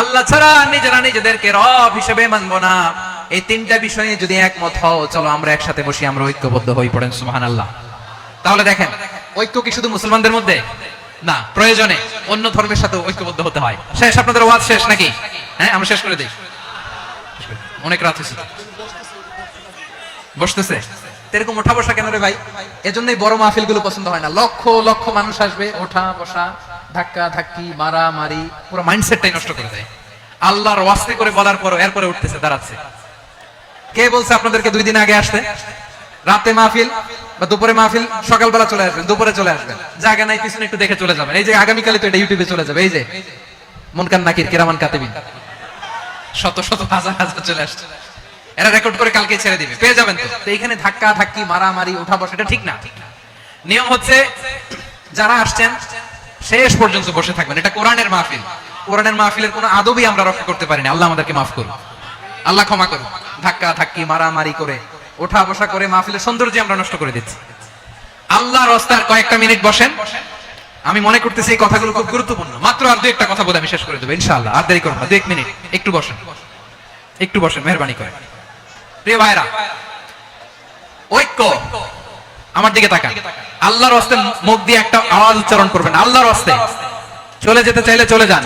আল্লাহ ছাড়া নিজেরা নিজেদেরকে রব হিসেবে মানব না। এই তিনটা বিষয়ে যদি একমত হও, চলো আমরা একসাথে বসি, আমরা ঐক্যবদ্ধ হই। পড়েন সুবহানাল্লাহ। তাহলে দেখেন, ঐক্য কি শুধু মুসলমানদের মধ্যে না, প্রয়োজনে অন্য ধর্মের সাথে ঐক্যবদ্ধ হতে হয়। শেষ আপনাদের ওয়াজ শেষ নাকি? হ্যাঁ, আমরা শেষ করে দিই, অনেক রাত হয়েছে। বসতেছে এরকম ওঠা বসা কেন রে ভাই? এজন্যই বড় মাহফিল গুলো পছন্দ হয় না। লক্ষ লক্ষ মানুষ আসবে, ওঠা বসা, ধাক্কা ধাক্কি, মারা মারি, পুরো মাইন্ডসেটটাই নষ্ট করে দেয়। আল্লাহর ওয়াস্তে করে বলার পর এরপরে উঠতেছে, দাঁড়াচ্ছে। কে বলছে আপনাদেরকে 2 দিন আগে আসতে? রাতে মাহফিল বা দুপুরে মাহফিল, সকালবেলা চলে আসবেন, দুপুরে চলে আসবেন, জায়গা নাই পিছনে একটু দেখে চলে যাবেন। এই যে আগামীকালে তো এটা ইউটিউবে চলে যাবে, এই যে মুনকার নাকির কিরামান কাতিবিন, শত শত হাজার হাজার চলে আসছে, এরা রেকর্ড করে কালকে ছেড়ে দিবে, পেয়ে যাবেন। তো এইখানে ধাক্কা ধাক্কি, মারামারি, ওঠা বসা, এটা ঠিক না। নিয়ম হচ্ছে যারা আসছেন শেষ পর্যন্ত বসে থাকবেন। এটা কোরআনের মাহফিল, কোরআনের মাহফিলের কোনো আদবই আমরা রক্ষা করতে পারিনি। আল্লাহ আমাদেরকে মাফ করুন, আল্লাহ ক্ষমা করুন। ধাক্কা ধাক্কি, মারামারি করে, ওঠা বসা করে মাহফিলের সৌন্দর্য আমরা নষ্ট করে দিচ্ছি। আল্লাহর রাস্তায় কয়েকটা মিনিট বসেন। আমি মনে করতেছি এই কথাগুলো খুব গুরুত্বপূর্ণ। মাত্র আর 2-1টা কথা বলে আমি শেষ করে দেবো ইনশাআল্লাহ। আর দেরি করুন না, 2-1 মিনিট একটু বসেন, একটু বসেন, মেহরবানি করে। প্রিয় ভাইরা, ঐক্য, আমার দিকে তাকান। আল্লাহর রাস্তায় মুখ দিয়ে একটা আওয়াজ উচ্চারণ করবেন, আল্লাহর রাস্তায়। চলে যেতে চাইলে চলে যান।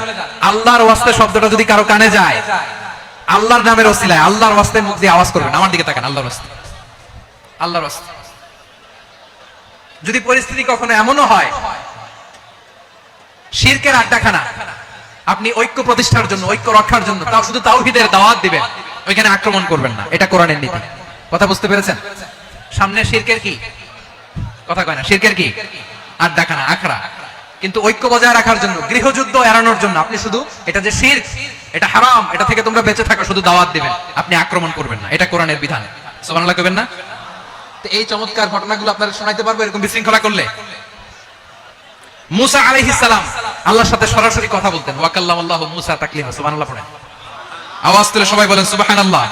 আল্লাহর রাস্তায় শব্দটা যদি কারো কানে যায়, আল্লাহর নামের ওসিলায় আল্লাহর রাস্তায় মুখ দিয়ে আওয়াজ করবেন। আমার দিকে তাকান, আল্লাহর রাস্তায়, আল্লাহর রাস্তায়। যদি পরিস্থিতি কখনো এমনও হয় শিরকের আড্ডাখানা, আপনি ঐক্য প্রতিষ্ঠার জন্য, ঐক্য রক্ষার জন্য তাও শুধু তাওহীদের দাওয়াত দিবেন, ওইখানে আক্রমণ করবেন না। এটা কোরআনের নীতি। কথা বুঝতে পেরেছেন? সামনে শিরকের কি কথা কয় না, শিরকের কি আড্ডাখানা, আখড়া। কিন্তু ঐক্য বজায় রাখার জন্য, গৃহযুদ্ধ এড়ানোর জন্য আপনি শুধু এটা যে শিরক, এটা হারাম, এটা থেকে তোমরা বেঁচে থাকো, শুধু দাওয়াত দিবেন, আপনি আক্রমণ করবেন না। এটা কোরআনের বিধান। সুবহানাল্লাহ কইবেন না? তো এই চমৎকার ঘটনাগুলো আপনারা শোনাইতে পারবো এরকম বিশৃঙ্খলা করলে। মুসা আলাইহিস সালাম আল্লাহর সাথে সরাসরি কথা বলতেন। ওয়া কাল্লামাল্লাহু মুসা তাকলিমা। সুবহানাল্লাহ পড়েন, আওয়াজ তুলে সবাই বলেন সুবহানাল্লাহ।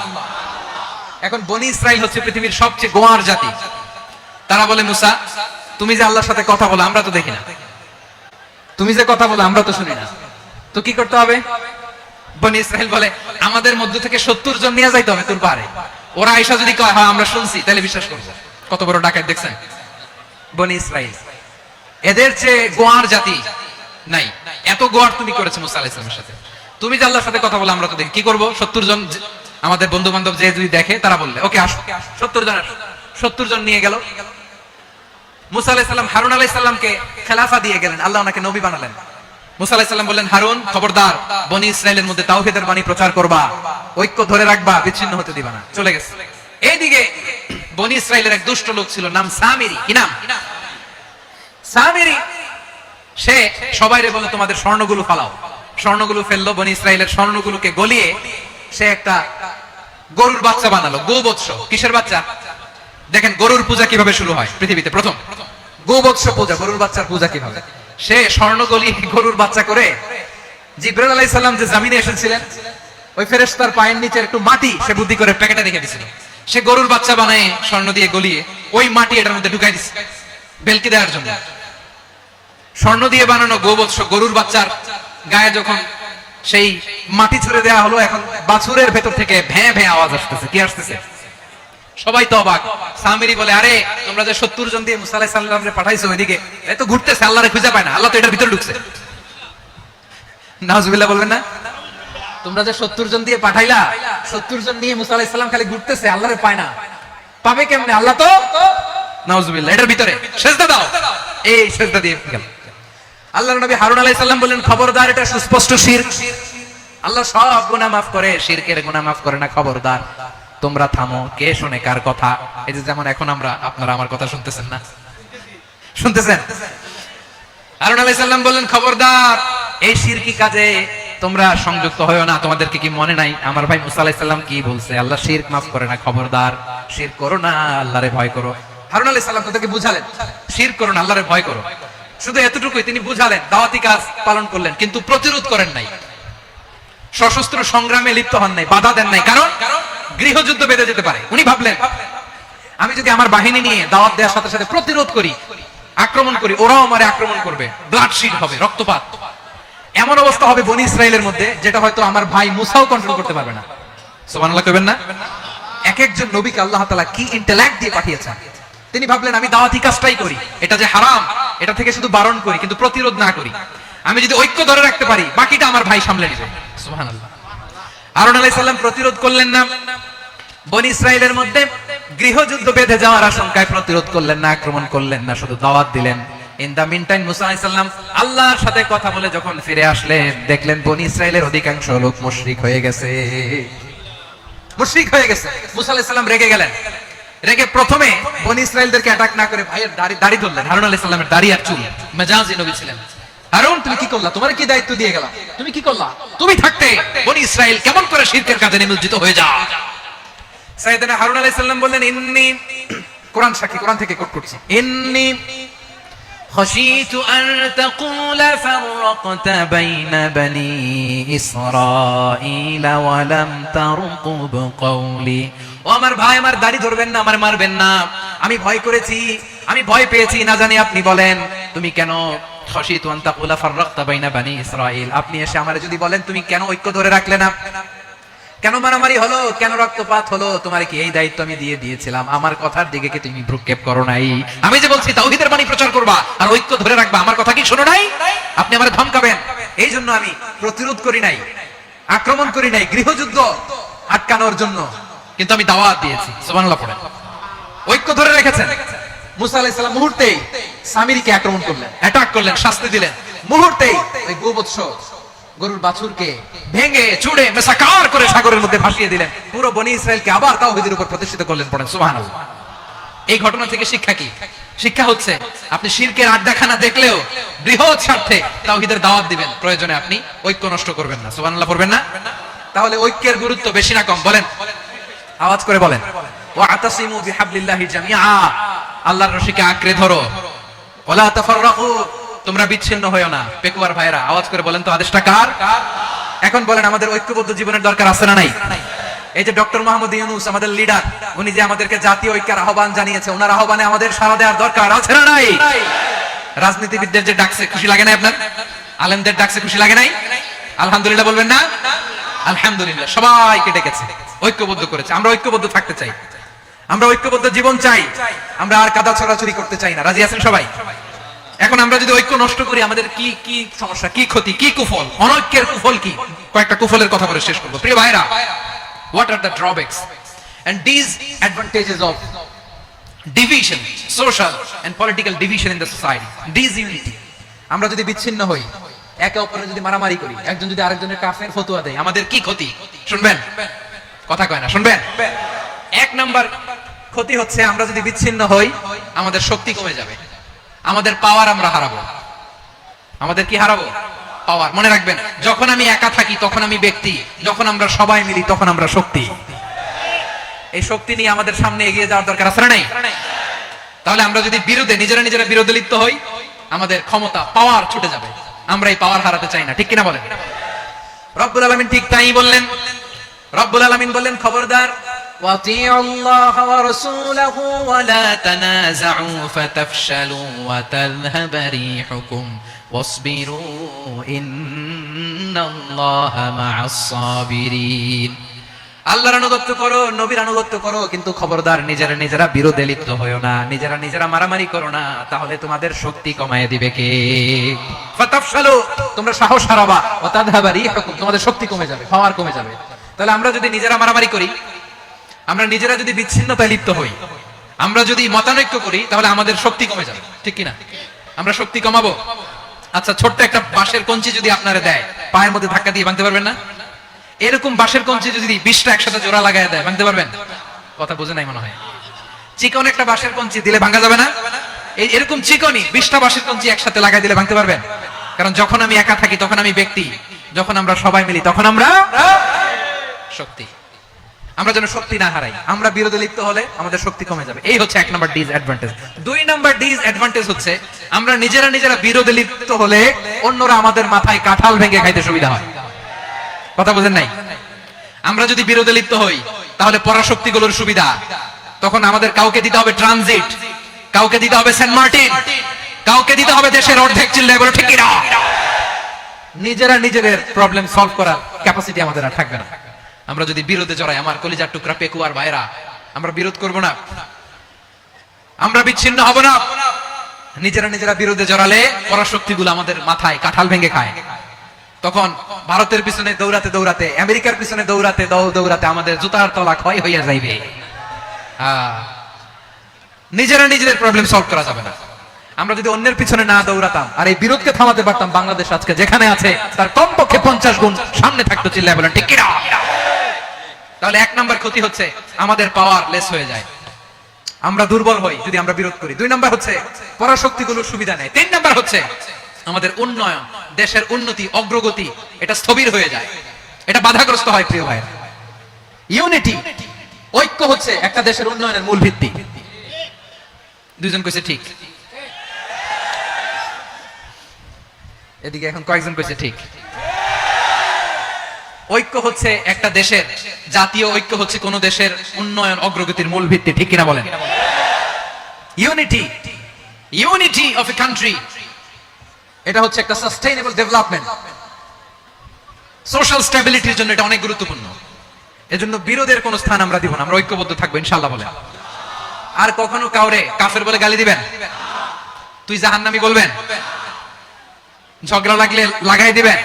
এখন বনি ইসরাইল হচ্ছে পৃথিবীর সবচেয়ে গোয়ার জাতি। তারা বলে, মুসা তুমি যে আল্লাহর সাথে কথা বলো আমরা তো দেখি না, তুমি যে কথা বলো আমরা তো শুনি না, তো কি করতে হবে? বনি ইসরাইল বলে, আমাদের মধ্য থেকে 70 জন নিয়ে যাইতে হবে তোর পারে। ওরা আয়েশা যদি কয় হ্যাঁ আমরা শুনছি, তাহলে বিশ্বাস করবো। কত বড় ডাকাত দেখছেন বনি ইসরাইল। এদের চেয়ে গোয়ার জাতি নাই। এত গোয়ার তুমি করেছো মুসা আলাইহিস সালামের সাথে। তুমি যে আল্লাহর সাথে কথা বলো আমরা তো দেখি, কি করবো? 70 জন আমাদের বন্ধু বান্ধব যে যদি দেখে, তারা বললে ওকে আসো, 70 জন আসো। 70 জন নিয়ে গেল। মুসা আলাইহিস সালাম হারুন আলাইহিস সালামকে খেলাফা দিয়ে গেলেন, আল্লাহ ওনাকে নবী বানালেন। মুসা আলাইহিস সালাম বললেন, হারুন খবরদার, বনি ইসরাইলের মধ্যে তাওহীদের বাণী প্রচার করবা, ঐক্য ধরে রাখবা, বিচ্ছিন্ন হতে দিবা না। চলে গেছে। এইদিকে বনি ইসরাইলের এক দুষ্ট লোক ছিল, নাম সামিরি। কি নাম? সামিরি। সে সবাইরে বলে তোমাদের স্বর্ণগুলো ফালাও, স্বর্ণগুলো ফেললো, বনি ইসরায়েলের স্বর্ণগুলোকে গলিয়ে সে একটা গরুর বাচ্চা বানালো, গোবৎস। কিসের বাচ্চা? দেখেন গরুর পূজা কিভাবে শুরু হয় পৃথিবীতে, প্রথম গোবৎস পূজা, গরুর বাচ্চার পূজা কিভাবে। সে স্বর্ণ গলিয়ে গরুর বাচ্চা করে জিবরাইল আলাইহিস সালাম যে জমিনে এসেছিলেন, ওই ফেরেশতার পায়ের নিচে একটু মাটি সে বুদ্ধি করে প্যাকেটে রেখে দিয়েছিল। সে গরুর বাচ্চা বানায় স্বর্ণ দিয়ে গলিয়ে ওই মাটি এটার মধ্যে ঢুকাই দিচ্ছে বেলকি দেওয়ার জন্য। স্বর্ণ দিয়ে বানানো গোবৎস গরুর বাচ্চার গায়ে যখন সেই মাটি ছুড়ে দেওয়া হলো, এখন বাছুরের ভেতর থেকে ভ্যাঁ ভ্যাঁ আওয়াজ আসতেছে। কি আসতেছে? সবাই তো অবাক। সামিরি বলে, আরে তোমরা যে 70 জন দিয়ে মুসা আলাইহিস সালামকে পাঠাইছো ওইদিকে, এ তো ঘুরতেছে, আল্লাহরে খুঁজে পায় না, আল্লাহ তো এটার ভিতরে ঢুকছে। নাউজুবিল্লাহ বলবেন না? তোমরা যে 70 জন দিয়ে পাঠাইলা, 70 জন নিয়ে মুসা আলাইহিস সালাম খালি ঘুরতেছে, আল্লাহরে পায় না, পাবে কেমনে? আল্লাহ তো নাউজুবিল্লাহ এটার ভিতরে, সিজদা দাও। এই সিজদা দিয়ে গেল। আল্লাহর নবী হারুন আলাইহিস সালাম বললেন, খবরদার, এটা সুস্পষ্ট শিরক। আল্লাহ সব গুনাহ মাফ করে, শিরকের গুনাহ মাফ করে না, খবরদার তোমরা থামো। কে শুনে কার কথা? এই যে যেমন এখন আপনারা আমার কথা শুনতেছেন না? শুনতেছেন? হারুন আলাইহিস সালাম বললেন, খবরদার, এই শিরকি কাজে তোমরা সংযুক্ত হয়ো না। তোমাদেরকে কি মনে নাই আমার ভাই মুসা আলাইহিস সালাম কি বলছে? আল্লাহ শিরক মাফ করে না, খবরদার শিরক করো না, আল্লাহরে ভয় করো। হারুন আলাইহিস সালাম তাদেরকে বুঝালেন, শিরক করো না, আল্লাহরে ভয় করো। শুধু এতটুকুই তিনি বুঝালেন, দাওয়াতি কাজ পালন করলেন, কিন্তু প্রতিরোধ করেন নাই, সশস্ত্র সংগ্রামে লিপ্ত হন নাই, বাধা দেন নাই। কারণ গৃহযুদ্ধ বেঁধে যেতে পারে। উনি ভাবলেন, আমি যদি আমার বাহিনী নিয়ে দাওয়াত দেওয়ার সাথে সাথে প্রতিরোধ করি, আক্রমণ করি, ওরাও আমারে আক্রমণ করবে, ব্লাডশিট হবে, রক্তপাত। এমন অবস্থা হবে বনি ইসরায়েলের মধ্যে যেটা হয়তো আমার ভাই মুসাও কন্ট্রোল করতে পারবে না। সুবহানাল্লাহ কইবেন না? এক একজন নবীকে আল্লাহ তাআলা কি ইন্টেলেক্ট দিয়ে পাঠিয়েছেন। তিনি ভাবলেন, আমি দাওয়াতি কাজটাই করি, এটা যে হারাম এটা থেকে শুধু বারণ করি, কিন্তু প্রতিরোধ না করি। আমি যদি ঐক্য ধরে রাখতে পারি, বাকিটা আমার ভাই সামলে নেবে। সুবহানাল্লাহ। হারুন আলাইহিস সালাম প্রতিরোধ করলেন না, বনি ইসরায়েলের মধ্যে গৃহযুদ্ধ বেঁধে যাওয়ার আশঙ্কায় প্রতিরোধ করলেন না, আক্রমণ করলেন না, শুধু দাওয়াত দিলেন। ইন দা মিন টাইম মুসা আলাইহিস সালাম আল্লাহর সাথে কথা বলে যখন ফিরে আসলেন, দেখলেন বনি ইসরায়েলের অধিকাংশ লোক মুশরিক হয়ে গেছে। মুশরিক হয়ে গেছে। মুসা আলাইহিস সালাম রেগে গেলেন। রেগে প্রথমে বনি ইসরায়েলদেরকে অ্যাটাক না করে ভাইয়ের দাড়ি ধরলেন। হারুন আলাইহিস সালামের দাড়ি আর চুল, মেজাজি নবী ছিলেন। হারুন, তুমি কি করলা? তোমার কি দায়িত্ব দিয়ে গেলাম, তুমি কি করলা? তুমি থাকতে বনি ইসরায়েল কেমন করে শিরকের কাজে নিমজ্জিত হয়ে যায়? সাইয়েদনা হারুন আলাইহিস সালাম বললেন, ইন্নী, কোরআন সাক্ষী, কোরআন থেকে কোট করছি, ইন্নী খাশিতু আন তাকুলা ফাররাকতা বাইনা বনি ইসরাঈল ওয়া লাম তারকুব কওলি। ও আমার ভাই, আমার দাড়ি ধরবেন না, আমার মারবেন না। আমি ভয় করেছি, আমি ভয় পেয়েছি, না জানি আপনি বলেন তুমি কেন খাশিতু আন তাকুলা ফাররাকতা বাইনা বনি ইসরাঈল, আপনি এসে আমারে যদি বলেন তুমি কেন ঐক্য ধরে রাখলে না, কেন মারামারি হলো, কেন রক্তপাত হলো, তোমার কি এই দায়িত্ব আমি দিয়ে দিয়েছিলাম? আমার কথার দিকে কি তুমি ভ্রুক্ষেপ করো নাই? আমি যে বলছি তাওহীদের বাণী প্রচার করবা আর ঐক্য ধরে রাখবা, আমার কথা কি শোনো নাই? আপনি আমারে ধমকাবেন, এই জন্য আমি প্রতিরোধ করি নাই, আক্রমণ করি নাই, গৃহযুদ্ধ আটকানোর জন্য, কিন্তু আমি দাওয়াত দিয়েছি। সুবহানাল্লাহ পড়েন। ঐক্য ধরে রেখেছেন। মুসা আলাইহিস সালাম মুহূর্তেই সামিরীকে আক্রমণ করলেন, অ্যাটাক করলেন, শাস্তি দিলেন। মুহূর্তেই ওই গোবৎস গরুর বাছুরকে ভেঙে চুড়ে মেসাকার করে সাগরের মধ্যে ভাসিয়ে দিলেন। পুরো বনি ইসরায়েলকে আবার তাওহীদের উপর প্রতিষ্ঠিত করলেন। পড়েন সুবহানাল্লাহ। এই ঘটনা থেকে শিক্ষা কি? শিক্ষা হচ্ছে, আপনি শিরকের আড্ডাখানা দেখলেও বৃহৎ স্বার্থে তাওহীদের দাওয়াত দিবেন, প্রয়োজনে আপনি ঐক্য নষ্ট করবেন না। সুবহানাল্লাহ পড়বেন না? তাহলে ঐক্যের গুরুত্ব বেশি না কম? বলেন, আওয়াজ করে বলেন। ওয়াতাসিমু বিহাবলিল্লাহি জামিআ, আল্লাহর রশিকে আঁকড়ে ধরো। ওয়ালা তাফাররাকু, তোমরা বিচ্ছিন্ন হয়ো না। পেকুয়ার ভাইরা আওয়াজ করে বলেন তো, আদেশটা কার? এখন বলেন, আমাদের ঐক্যবদ্ধ জীবনের দরকার আছে না নাই? এই যে ডক্টর মোহাম্মদ ইউনূস আমাদের লিডার, উনি যে আমাদেরকে জাতীয় ঐক্যের আহ্বান জানিয়েছে, ওনার আহ্বানে আমাদের সাড়া দেওয়ার দরকার আছে না নাই? রাজনীতিবিদদের যে ডাকছে খুশি লাগে না আপনার? আলেমদের ডাকছে খুশি লাগে নাই? আলহামদুলিল্লাহ বলবেন না? আলহামদুলিল্লাহ, সবাইকে ডেকেছে, ঐক্যবদ্ধ করেছে। আমরা ঐক্যবদ্ধ থাকতে চাই, আমরা ঐক্যবদ্ধ জীবন চাই, আমরা আর কাদা ছড়াছড়ি করতে চাই না। রাজি আছেন সবাই? এখন আমরা যদি ঐক্য নষ্ট করি, আমাদের কি কি সমস্যা, কি ক্ষতি, কি কুফল? অনৈক্যের কুফল কি? কয়েকটা কুফলের কথা বলে শেষ করব। প্রিয় ভাইরা, what are the drawbacks and disadvantages of division, social and political division in the society? Disunity. আমরা যদি বিচ্ছিন্ন হই, একে অপরের যদি মারামারি করি, একজন যদি আরেকজনের কাফের ফতোয়া দেয়, আমাদের কি ক্ষতি? শুনবেন? কথা কয় না, শুনবেন? এক নাম্বার ক্ষতি হচ্ছে, আমরা যদি বিচ্ছিন্ন হই, আমাদের শক্তি কমে যাবে, আমাদের পাওয়ার আমরা হারাবো। আমাদের কি হারাবো? পাওয়ার। মনে রাখবেন, যখন আমি একা থাকি তখন আমি ব্যক্তি, যখন আমরা সবাই মিলি তখন আমরা শক্তি। এই শক্তি নিয়ে আমাদের সামনে এগিয়ে যাওয়ার দরকার আছে না নাই? তাহলে আমরা যদি নিজেরা বিরোধে লিপ্ত হই, আমাদের ক্ষমতা, পাওয়ার ছুটে যাবে। আমরা এই পাওয়ার হারাতে চাই না, ঠিক কিনা বলেন? রব্বুল আলামিন ঠিক তাই বললেন। রব্বুল আলামিন বললেন, খবরদার, ওয়াতিউ আল্লাহ ওয়া রাসূলাহু ওয়া লা তানাযাউ ফাতাফশালু ওয়া তাযহাবা রিহুকুম ওয়াসবিরু ইন্নাল্লাহা মা'আস সাবিরিন। আল্লাহর আনুগত্য করো, নবীর আনুগত্য করো, কিন্তু খবরদার নিজেরা বিরোধে লিপ্ত হয়ো না, নিজেরা মারামারি করো না, তাহলে তোমাদের শক্তি কমায় দিবে কে? ফাতাফশালু, তোমরা সাহস হারাবা, ওয়া তাযহাবা রিহুকুম, তোমাদের শক্তি কমে যাবে, পাওয়ার কমে যাবে। তাহলে আমরা যদি নিজেরা মারামারি করি, আমরা নিজেরা যদি বিচ্ছিন্নতায় লিপ্ত হই, আমরা যদি মতানৈক্য করি, তাহলে আমাদের শক্তি কমে যাবে, ঠিক কিনা? আমরা শক্তি কমাবো। আচ্ছা, ছোট্ট একটা বাঁশের কঞ্চি যদি আপনারা দেয়, পায়ের মধ্যে ধাক্কা দিয়ে ভাঙতে পারবেন না? এরকম বাঁশের কঞ্চি যদি 20টা একসাথে জোড়া লাগায় দেয়, ভাঙতে পারবেন? কথা বুঝে নাই মনে হয়। চিকন একটা বাঁশের কঞ্চি দিলে ভাঙা যাবে না? এরকম চিকনই 20টা বাঁশের কঞ্চি একসাথে লাগাই দিলে ভাঙতে পারবেন? কারণ যখন আমি একা থাকি তখন আমি ব্যক্তি, যখন আমরা সবাই মিলি তখন আমরা শক্তি। আমরা যেন শক্তি না হারাই। আমরা বিরোধে লিপ্ত হলে আমাদের শক্তি কমে যাবে। এই হচ্ছে 1 নাম্বার ডিসঅ্যাডভান্টেজ। 2 নাম্বার ডিসঅ্যাডভান্টেজ হচ্ছে, আমরা নিজেরা বিরোধে লিপ্ত হলে অন্যরা আমাদের মাথায় কাঁঠাল ভেঙে খাইতে সুবিধা হয়। কথা বুঝেন নাই? আমরা যদি বিরোধে লিপ্ত হই, তাহলে পরাশক্তিগুলোর সুবিধা, তখন আমাদের কাউকে দিতে হবে ট্রানজিট, কাউকে দিতে হবে সেন্ট মার্টিন, কাউকে দিতে হবে দেশের অর্ধেক। চিল্লায় বলো ঠিক কি না? নিজেদের প্রবলেম সলভ করার ক্যাপাসিটি আমাদের আর থাকবে না। আমরা যদি বিরোধে জড়াই, আমার কলিজার টুকরা পেকুয়ার ভাইরা, আমরা বিরোধ করব না, আমরা বিচ্ছিন্ন হব না। নিজেরা বিরোধে জড়ালে পরাশক্তিগুলো আমাদের মাথায় কাঁঠাল ভেঙে খায়। তখন ভারতের পিছনে দৌড়াতে, আমেরিকার পিছনে দৌড়াতে আমাদের জুতার তলা ক্ষয় হইয়া যাইবে। নিজেদের প্রবলেম সলভ করা যাবে না। আমরা যদি অন্যের পিছনে না দৌড়াতাম আর এই বিরোধকে থামাতে পারতাম, বাংলাদেশ আজকে যেখানে আছে তার কমপক্ষে 50 গুণ সামনে থাকতো। চিল্লায় বলেন ঠিক কিনা? তাহলে 1 নাম্বার ক্ষতি হচ্ছে, আমাদের পাওয়ার লেস হয়ে যায়, আমরা দুর্বল হই যদি আমরা বিরোধ করি। 2 নাম্বার হচ্ছে, পরাশক্তিগুলোর সুবিধা নেই। 3 নাম্বার হচ্ছে, আমাদের উন্নয়ন, দেশের উন্নতি, অগ্রগতি, এটা স্থবির হয়ে যায়, এটা বাধাগ্রস্ত হয়। প্রিয় ভাই, ইউনিটি, ঐক্য হচ্ছে একটা দেশের উন্নয়নের মূল ভিত্তি। 2 জন কইছে ঠিক, এদিকে এখন কয়েকজন কইছে ঠিক। ঐক্য হচ্ছে একটা দেশের, জাতীয় ঐক্য হচ্ছে কোন দেশের উন্নয়ন, অগ্রগতির মূল ভিত্তি, ঠিক কিনা বলেন? ইউনিটি অফ এ কান্ট্রি, এটা হচ্ছে একটা সাস্টেইনেবল ডেভেলপমেন্ট, সোশ্যাল স্টেবিলিটির জন্য এটা অনেক গুরুত্বপূর্ণ। এজন্য বিরোধের কোনো স্থান আমরা দিব না, আমরা ঐক্যবদ্ধ থাকবো ইনশাআল্লাহ বলেন। আর কখনো কাউরে কাফের বলে গালি দিবেন, তুই জাহান্নামী বলবেন, ঝগড়া লাগলে লাগাই দিবেন,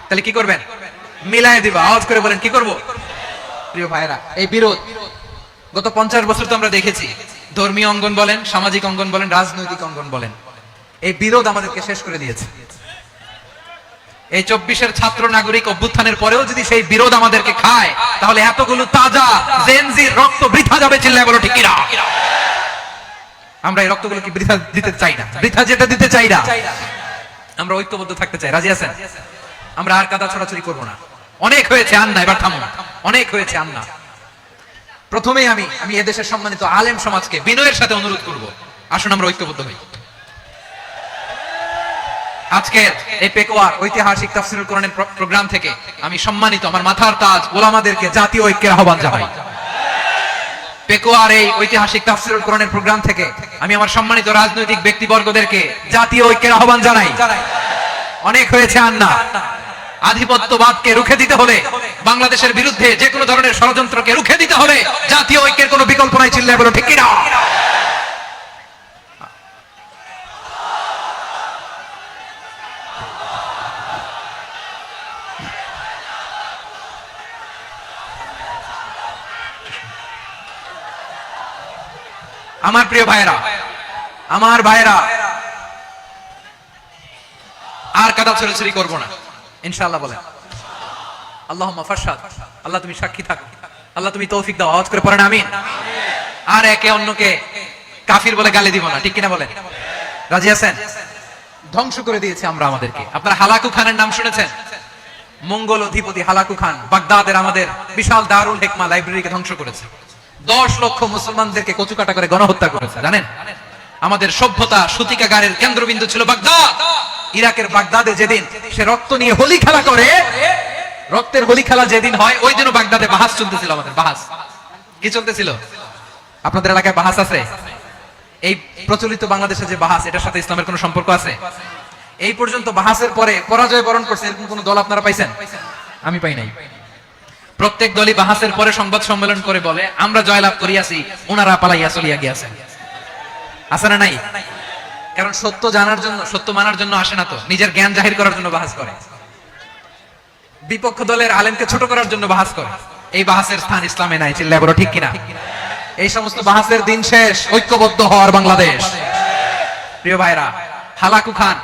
তাহলে কি করবেন? মিলাই দিবা। আওয়াজ করে বলেন কি করব? প্রিয় ভাইরা, এই বিরোধ গত 50 বছর তো আমরা দেখেছি, ধর্মীয় অঙ্গন বলেন, সামাজিক অঙ্গন বলেন, রাজনৈতিক অঙ্গন বলেন, এই বিরোধ আমাদেরকে শেষ করে দিয়েছে। এই 24-এর ছাত্র নাগরিক অভ্যুত্থানের পরেও যদি সেই বিরোধ আমাদেরকে খায়, তাহলে এতগুলো তাজা জেনজির রক্ত বৃথা যাবে। চিল্লায় বলো ঠিক কিনা? আমরা এই রক্তগুলো কি বৃথা দিতে চাই না, বৃথা যেটা দিতে চাই না। আমরা ঐক্যবদ্ধ থাকতে চাই, রাজি আছেন? আমরা আর কাদা ছড়াছড়ি করবো না। অনেক হয়েছে আন্না, এবার থামুন, অনেক হয়েছে আন্না। প্রথমেই আমি এদেশের সম্মানিত আলেম সমাজকে বিনয়ের সাথে অনুরোধ করব, আসুন আমরা ঐক্যবদ্ধ হই। আজকের এই পেকুয়ার ঐতিহাসিক তাফসীরুল কোরআনের প্রোগ্রাম থেকে আমি সম্মানিত আমার মাথার তাজ ওলামাদেরকে জাতীয় ঐক্যের আহ্বান জানাই। পেকুয়ার এই ঐতিহাসিক তাফসীরুল কোরআনের প্রোগ্রাম থেকে আমি আমার সম্মানিত রাজনৈতিক ব্যক্তিবর্গদেরকে জাতীয় ঐক্যের আহ্বান জানাই। অনেক হয়েছে আন্না। আধিপত্যবাদকে রুখে দিতে হলে, বাংলাদেশের বিরুদ্ধে যে কোনো ধরনের ষড়যন্ত্রকে রুখে দিতে হলে জাতীয় ঐক্যের কোনো বিকল্প নাই। চিল্লায় বলো ঠিক কিনা? আমার প্রিয় ভাইরা, আর কাদা ছড়াছড়ি করবো না ইনশাআল্লাহ বলেন। আল্লাহুম্মা ফাশহাদ, আল্লাহ তুমি সাক্ষী থাকো, আল্লাহ তুমি তৌফিক দাও। আওয়াজ করে পড়েন আমিন। আর একে অন্যকে কাফির বলে গালি দিব না, ঠিক কিনা বলেন? রাজি আছেন? ধ্বংস করে দিয়েছে আমরা আমাদেরকে। আপনারা হালাকু খানের নাম শুনেছেন? মঙ্গল অধিপতি হালাকু খান বাগদাদের আমাদের বিশাল দারুল হিকমা লাইব্রেরিকে ধ্বংস করেছে। 10 লক্ষ মুসলমানদেরকে কচুকাটা করে গণহত্যা করেছে। জানেন, আমাদের সভ্যতা সূতিকাগারের কেন্দ্রবিন্দু ছিল বাগদাদ। ইরাকের বাগদাদে যেদিন সে রক্ত নিয়ে হোলি খেলা করে, রক্তের হোলি খেলা যেদিন হয়, ওই দিনও বাগদাদে বাহাস চলতেছিল। আমাদের বাহাস কি চলতেছিল? আপনাদের এলাকায় বাহাস আছে? এই প্রচলিত বাংলাদেশে যে বাহাস, এটার সাথে ইসলামের কোনো সম্পর্ক আছে? এই পর্যন্ত বাহাসের পরে পরাজয় বরণ করছে এরকম কোন দল আপনারা পাইছেন? আমি পাই নাই। প্রত্যেক দলই বাহাসের পরে সংবাদ সম্মেলন করে বলে, আমরা জয়লাভ করিয়াছি, ওনারা পালাইয়া চলিয়া গিয়াছেন। আছে না নাই? কারণ সত্য জানার জন্য, সত্য মানার জন্য আসে না তো, নিজের জ্ঞান জাহির করার জন্য বাহাস করে। বিপক্ষ দলের আলেমকে ছোট করার জন্য বাহাস করে। এই বাহাসের স্থান ইসলামে নাই। চিল্লায় বলো ঠিক কিনা? এই সমস্ত বাহাসের দিন শেষ, ঐক্যবদ্ধ হওয়ার বাংলাদেশ। প্রিয় ভাইরা, হালাকু খান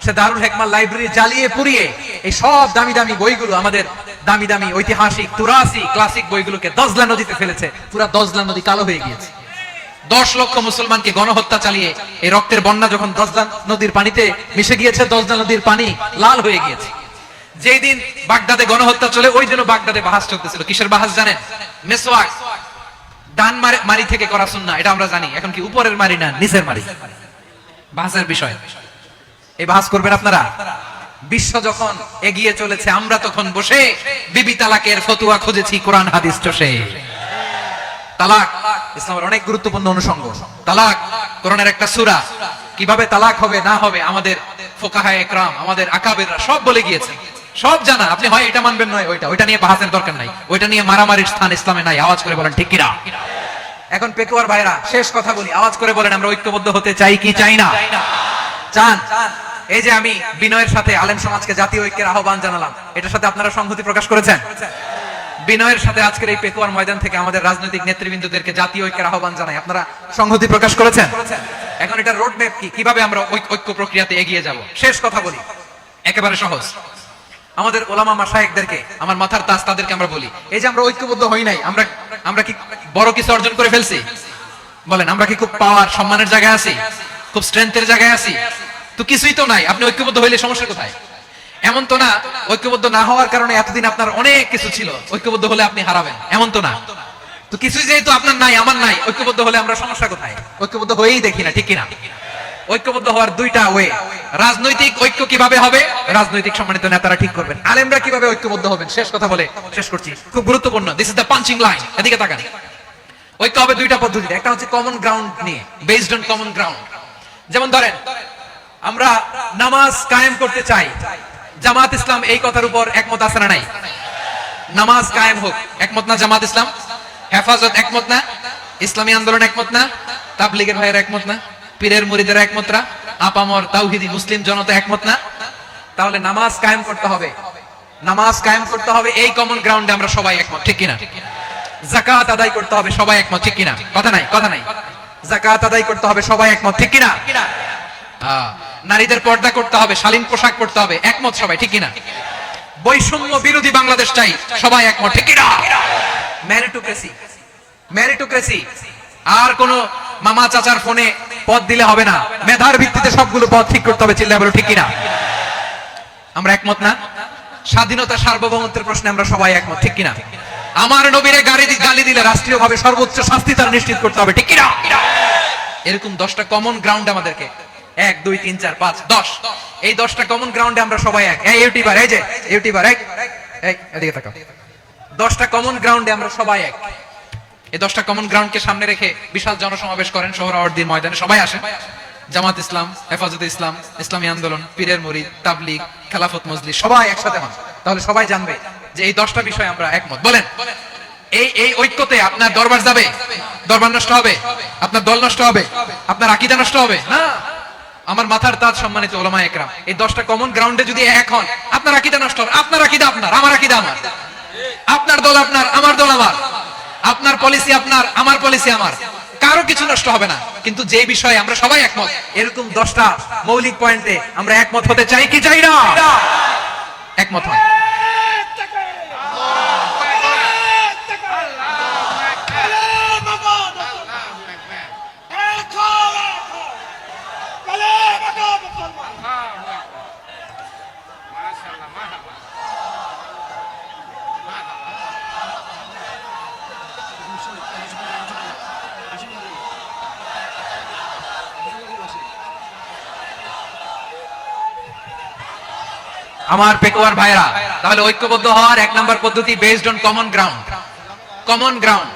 সে দারুল হিকমা লাইব্রেরি জ্বালিয়ে পুড়িয়ে এই সব দামি দামি বইগুলো, আমাদের দামি দামি ঐতিহাসিক তুরাসি ক্লাসিক বইগুলোকে দজলা নদীতে ফেলেছে। পুরা দজলা নদী কালো হয়ে গিয়েছে। 10 লক্ষ মুসলমানকে গণহত্যা চালিয়ে এই রক্তের বন্যা যখন দজলা নদীর পানিতে মিশে গিয়েছে, দজলা নদীর পানি লাল হয়ে গিয়েছে। যেই দিন বাগদাদে গণহত্যা চলে, ওই জন্য বাগদাদে বাহাস চলতেছিল। কিসের বাহাস জানেন? মেসওয়াক, ডান মারি থেকে করা সুন্নাহ, এটা আমরা জানি। এখন কি উপরের মারি না নিচের মারি? বাহাসের বিষয়। এই বাহাস করবেন আপনারা? বিশ্ব যখন এগিয়ে চলেছে, আমরা তখন বসে বিবি তালাকের ফতোয়া খুঁজেছি কোরআন হাদিস চষে। তালাক ইসলামের অনেক গুরুত্বপূর্ণ অনুষঙ্গ। তালাক কোরআনের একটা সূরা। কিভাবে তালাক হবে না হবে আমাদের ফুকাহায়ে ইকরাম, আমাদের আকাবেররা সব বলে গিয়েছে, সব জানা। আপনি হয় এটা মানবেন, নয় ওইটা নিয়ে বাহাসের দরকার নাই। ওইটা নিয়ে মারামারির স্থান ইসলামে নাই। আওয়াজ করে বলেন ঠিক কিনা? এখন পেকুয়ার ভাইরা, শেষ কথা বলি, আওয়াজ করে বলেন আমরা ঐক্যবদ্ধ হতে চাই কি চাই না? চান? এই যে আমি বিনয়ের সাথে আলেম সমাজকে জাতীয় ঐক্যের আহ্বান জানালাম, এটার সাথে আপনারা সংহতি প্রকাশ করেছেন? বিনয়ের সাথে আজকের এই পেকুয়ার ময়দান থেকে আমাদের রাজনৈতিক নেতৃবৃন্দদেরকে জাতীয় ঐক্যের আহ্বান জানাই, আপনারা সংহতি প্রকাশ করেছেন? এখন এটা রোড ম্যাপ কি, কিভাবে আমরা ঐক্য প্রক্রিয়াতে এগিয়ে যাব? শেষ কথা বলি, একেবারে সহজ। আমাদের ওলামা মাশায়েখদেরকে, আমার মাথার তাজ তাদেরকে আমরা বলি, এই যে আমরা ঐক্যবদ্ধ হই নাই, আমরা কি বড় কিছু অর্জন করে ফেলছি? বলেন, আমরা কি খুব পাওয়ার সম্মানের জায়গায় আছি? খুব স্ট্রেংথের জায়গায় আছি? তো কিছুই তো নাই। আপনি ঐক্যবদ্ধ হইলে সমস্যা কোথায়? এমন তো না ঐক্যবদ্ধ না হওয়ার কারণে এতদিন আপনার অনেক কিছু ছিল, ঐক্যবদ্ধ হলে আপনি হারাবেন, এমন তো না। তো কিছুই যেহেতু আপনার নাই, আমার নাই, ঐক্যবদ্ধ হলে আমরা সমস্যা কোথায়? ঐক্যবদ্ধ হয়েই দেখি না, ঠিক কিনা? ঐক্যবদ্ধ হওয়ার দুইটা ওয়ে। রাজনৈতিক ঐক্য কিভাবে হবে? রাজনৈতিক সম্মানিত নেতারা ঠিক করবেন। আলেমরা কিভাবে ঐক্যবদ্ধ হবেন? শেষ কথা বলে শেষ করছি, খুব গুরুত্বপূর্ণ। This is the punching line. এদিকে তাকান। ঐক্য হবে দুইটা পদ্ধতিতে। একটা হচ্ছে কমন গ্রাউন্ড নিয়ে, বেসড অন কমন গ্রাউন্ড। যেমন ধরেন, আমরা নামাজ কায়েম করতে চাই, জামাত ইসলাম এই কথার উপর একমত আছে না নাই? নামাজ কায়েম হোক, একমত না জামাত ইসলাম? হেফাজত একমত না? ইসলামী আন্দোলন একমত না? তাবলীগের ভাইয়েরা একমত না? পীরের মুরিদেরা একমত না? আপামর তাওহীদি মুসলিম জনতা একমত না? তাহলে নামাজ কায়েম করতে হবে, নামাজ কায়েম করতে হবে, এই কমন গ্রাউন্ডে আমরা সবাই একমত, ঠিক কিনা? যাকাত আদায় করতে হবে, সবাই একমত, ঠিক কিনা? কথা নাই, কথা নাই। যাকাত আদায় করতে হবে, সবাই একমত, ঠিক কিনা? নারীদের পর্দা করতে হবে, শালীন পোশাক পরতে হবে, একমত সবাই, ঠিক কিনা? বৈষম্য বিরোধী বাংলাদেশ চাই, সবাই একমত, ঠিক কিনা? Meritocracy, meritocracy. আর কোন মামা চাচার ফোনে পদ দিলে হবে না, মেধার ভিত্তিতে সবগুলো পদ ঠিক করতে হবে। চিল্লায় বলো ঠিক কিনা? আমরা একমত না? স্বাধীনতা সার্বভৌমত্বের প্রশ্নে আমরা সবাই একমত, ঠিক কিনা? আমার নবীরে গালি দিলে রাষ্ট্রীয়ভাবে সর্বোচ্চ শাস্তি তার নিশ্চিত করতে হবে, ঠিক কিনা? এরকম 10টা কমন গ্রাউন্ড আমাদেরকে, 1 2 3 4 5 10, এই 10টা কমন গ্রাউন্ডে আমরা সবাই এক। এই ইউটিউবার, এই যে ইউটিউবার, এই এদিকে তাকাও। 10টা কমন গ্রাউন্ডে আমরা সবাই এক। এই 10টা কমন গ্রাউন্ডকে সামনে রেখে বিশাল জনসমাবেশ করেন সোহরাওয়ার্দীর ময়দানে, সবাই আসেন। জামাত ইসলাম, হেফাজতে ইসলাম, ইসলামী আন্দোলন, পীরের মুরিদ, তাবলীগ, খেলাফত মজলিস, সবাই একসাথে হন। তাহলে সবাই জানবে যে এই 10টা বিষয় আমরা একমত। বলেন, এই ঐক্যতে আপনার দরবার যাবে? দরবার নষ্ট হবে? আপনার দল নষ্ট হবে? আপনার আকীদা নষ্ট হবে? না। আমার মাথার তাজ সম্মানিত উলামায়ে ইকরাম, এই 10টা কমন গ্রাউন্ডে যদি এক হন, আপনার আকীদা নষ্ট হবে? আপনার আকীদা আপনার, আমার আকীদা আমার, আপনার দল আপনার, আমার দল আমার, আপনার পলিসি আপনার, আমার পলিসি আমার, কারো কিছু নষ্ট হবে না। কিন্তু যে বিষয়ে আমরা সবাই একমত, এরকম 10টা মৌলিক পয়েন্টে আমরা একমত হতে চাই কি চাই না? একমত হন। আমার পেকুয়ার ভাইরা, তাহলে ঐক্যবদ্ধ হওয়ার এক নাম্বার পদ্ধতি based on common ground. Common ground,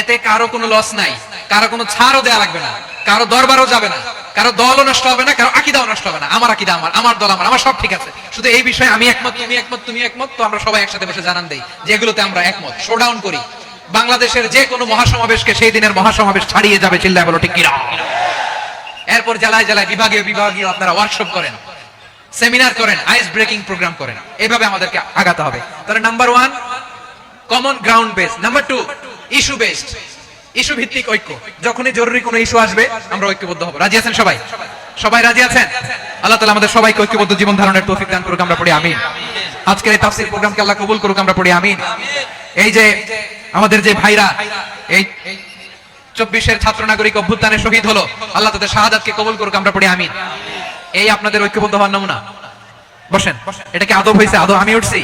এতে কারো কোনো লস নাই, কারো কোনো ছাড়ও দেয়া লাগবে না, কারো দরবারও যাবে না, কারো দলও নষ্ট হবে না, কারো আকীদাও নষ্ট হবে না। আমার আকীদা আমার, আমার দল আমার, আমার সব ঠিক আছে, শুধু এই বিষয়ে আমি একমত, তুমি একমত, তুমি একমত, তো আমরা সবাই একসাথে বসে জানান দেই যেগুলোতে আমরা একমত, শোডাউন করি। বাংলাদেশের যে কোনো মহাসমাবেশকে সেই দিনের মহাসমাবেশ ছাড়িয়ে যাবে, চিল্লায় বলো ঠিক কিনা। এরপর জেলায় জেলায় বিভাগীয় বিভাগীয় আপনারা ওয়ার্কশপ করেন, সেমিনার করেন, আইস ব্রেকিং প্রোগ্রাম করেন, এভাবে আমাদেরকে আগাতে হবে। তাহলে number 1 common ground base, number 2 issue based, issue ভিত্তিক ঐক্য। যখনই জরুরি কোনো ইস্যু আসবে আমরা ঐক্যবদ্ধ হব। রাজি আছেন সবাই? সবাই রাজি আছেন? আল্লাহ তাআলা আমাদের সবাইকে ঐক্যবদ্ধ জীবন ধারণের তৌফিক দান করুক, আমরা পড়ি আমিন। আজকের এই তাফসীর প্রোগ্রামকে আল্লাহ কবুল করুক, আমরা পড়ি আমিন। এই যে আমাদের যে ভাইরা এই 24-এর ছাত্র নাগরিক অভ্যুত্থানে শহীদ হলো, আল্লাহ তাদের শাহাদাতকে কবুল করুক, আমরা পড়ি আমিন। এই আপনাদের ঐক্যবদ্ধ হওয়ার নমুনা। বসেন, এটা কি আদব হয়েছে? আদব আমি উঠছি,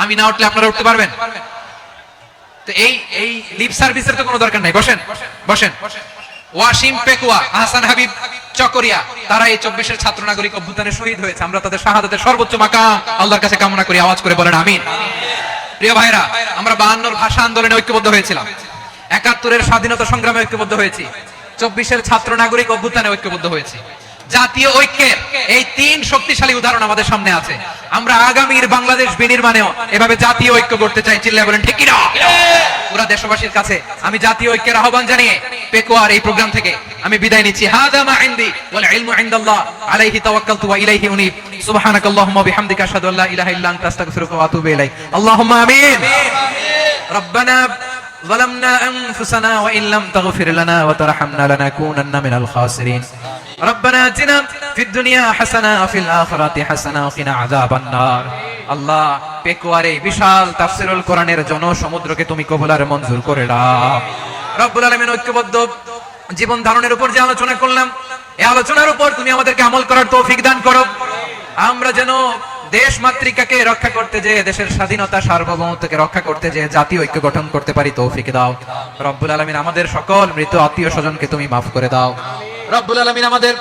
আমি না উঠলে আপনারা উঠতে পারবেন? তো এই লিপ সার্ভিসের তো কোনো দরকার নাই। বসেন বসেন। ওয়াসিম পেকুয়া, আহসান হাবিব চকরিয়া, তারা এই 24-এর ছাত্র নাগরিক অভ্যুত্থানে শহীদ হয়েছে। আমরা তাদের শাহাদাতের সর্বোচ্চ মাকাম আল্লাহর কাছে কামনা করি, আওয়াজ করে বলেন আমিন। প্রিয় ভাইরা, আমরা 52-র ভাষা আন্দোলনে ঐক্যবদ্ধ হয়েছিলাম, 71-এর স্বাধীনতা সংগ্রামে ঐক্যবদ্ধ হয়েছি, 24-এর ছাত্র নাগরিক অভ্যুত্থানে ঐক্যবদ্ধ হয়েছি। জাতীয় ঐক্যের এই 3 শক্তিশালী উদাহরণ আমাদের সামনে আছে। আমরা আগামীর বাংলাদেশ বিনির্মাণেও এভাবে জাতীয় ঐক্য করতে চাই, চিল্লায় বলেন ঠিক কিনা। পুরা দেশবাসীর কাছে আমি জাতীয় ঐক্যের আহ্বান জানিয়ে পেকুয়ার এই প্রোগ্রাম থেকে আমি বিদায় নিচ্ছি। হাদা মা ইনদি ওয়াল ইলমু ইনদাল্লাহ আলাইহি তাওয়াক্কালতু ওয়া ইলাইহি উনীব। সুবহানাকাল্লাহুম্মা ওয়া বিহামদিকা আশহাদু আল্লা ইলাহা ইল্লা আনতা আস্তাগফিরুকা ওয়া আতুবু ইলাইক। আল্লাহুম্মা আমিন। রব্বানা ظلمنا أنفسنا وإن لم تغفر لنا وترحمنا لنكونن من الخاسرين. ربنا آتنا في الدنيا حسنة وفي الآخرة حسنة وقنا عذاب النار. আল্লাহ, পেকুয়ারে বিশাল তাফসীরুল কোরআনের জনসমুদ্রকে তুমি কবুল আর মঞ্জুর করে দাও। রব্বুল আলামিন, ঐক্যবদ্ধ জীবন ধারণের উপর যে আলোচনা করলাম, এই আলোচনার উপর তুমি আমাদেরকে আমল করার তৌফিক দান করো। আমরা যেন দেশ মাতৃকাকে রক্ষা করতে যে, দেশের স্বাধীনতা সার্বভৌমত্বকে রক্ষা করতে যে জাতীয় ঐক্য গঠন করতে পারি, তৌফিক দাও। রব্বুল আলামিন, আমাদের সকল মৃত আত্মীয় স্বজনকে তুমি মাফ করে দাও। রব্বুল আলামিন, আমাদের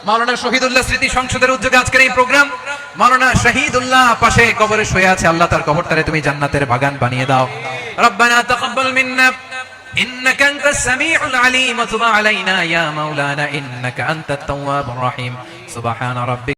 মাওলানা শহীদুল্লাহ স্মৃতি সংসদের উদ্যোগে আজকের এই প্রোগ্রাম, মাওলানা শহীদুল্লাহ পাশে কবরে শুয়ে আছে, আল্লাহ তার কবরটারে তুমি জান্নাতের বাগান বানিয়ে দাও। রব্বানা তাকাব্বাল মিন্না إنك أنت السميع العليم وتب علينا يا مولانا إنك أنت التواب الرحيم. سبحان ربك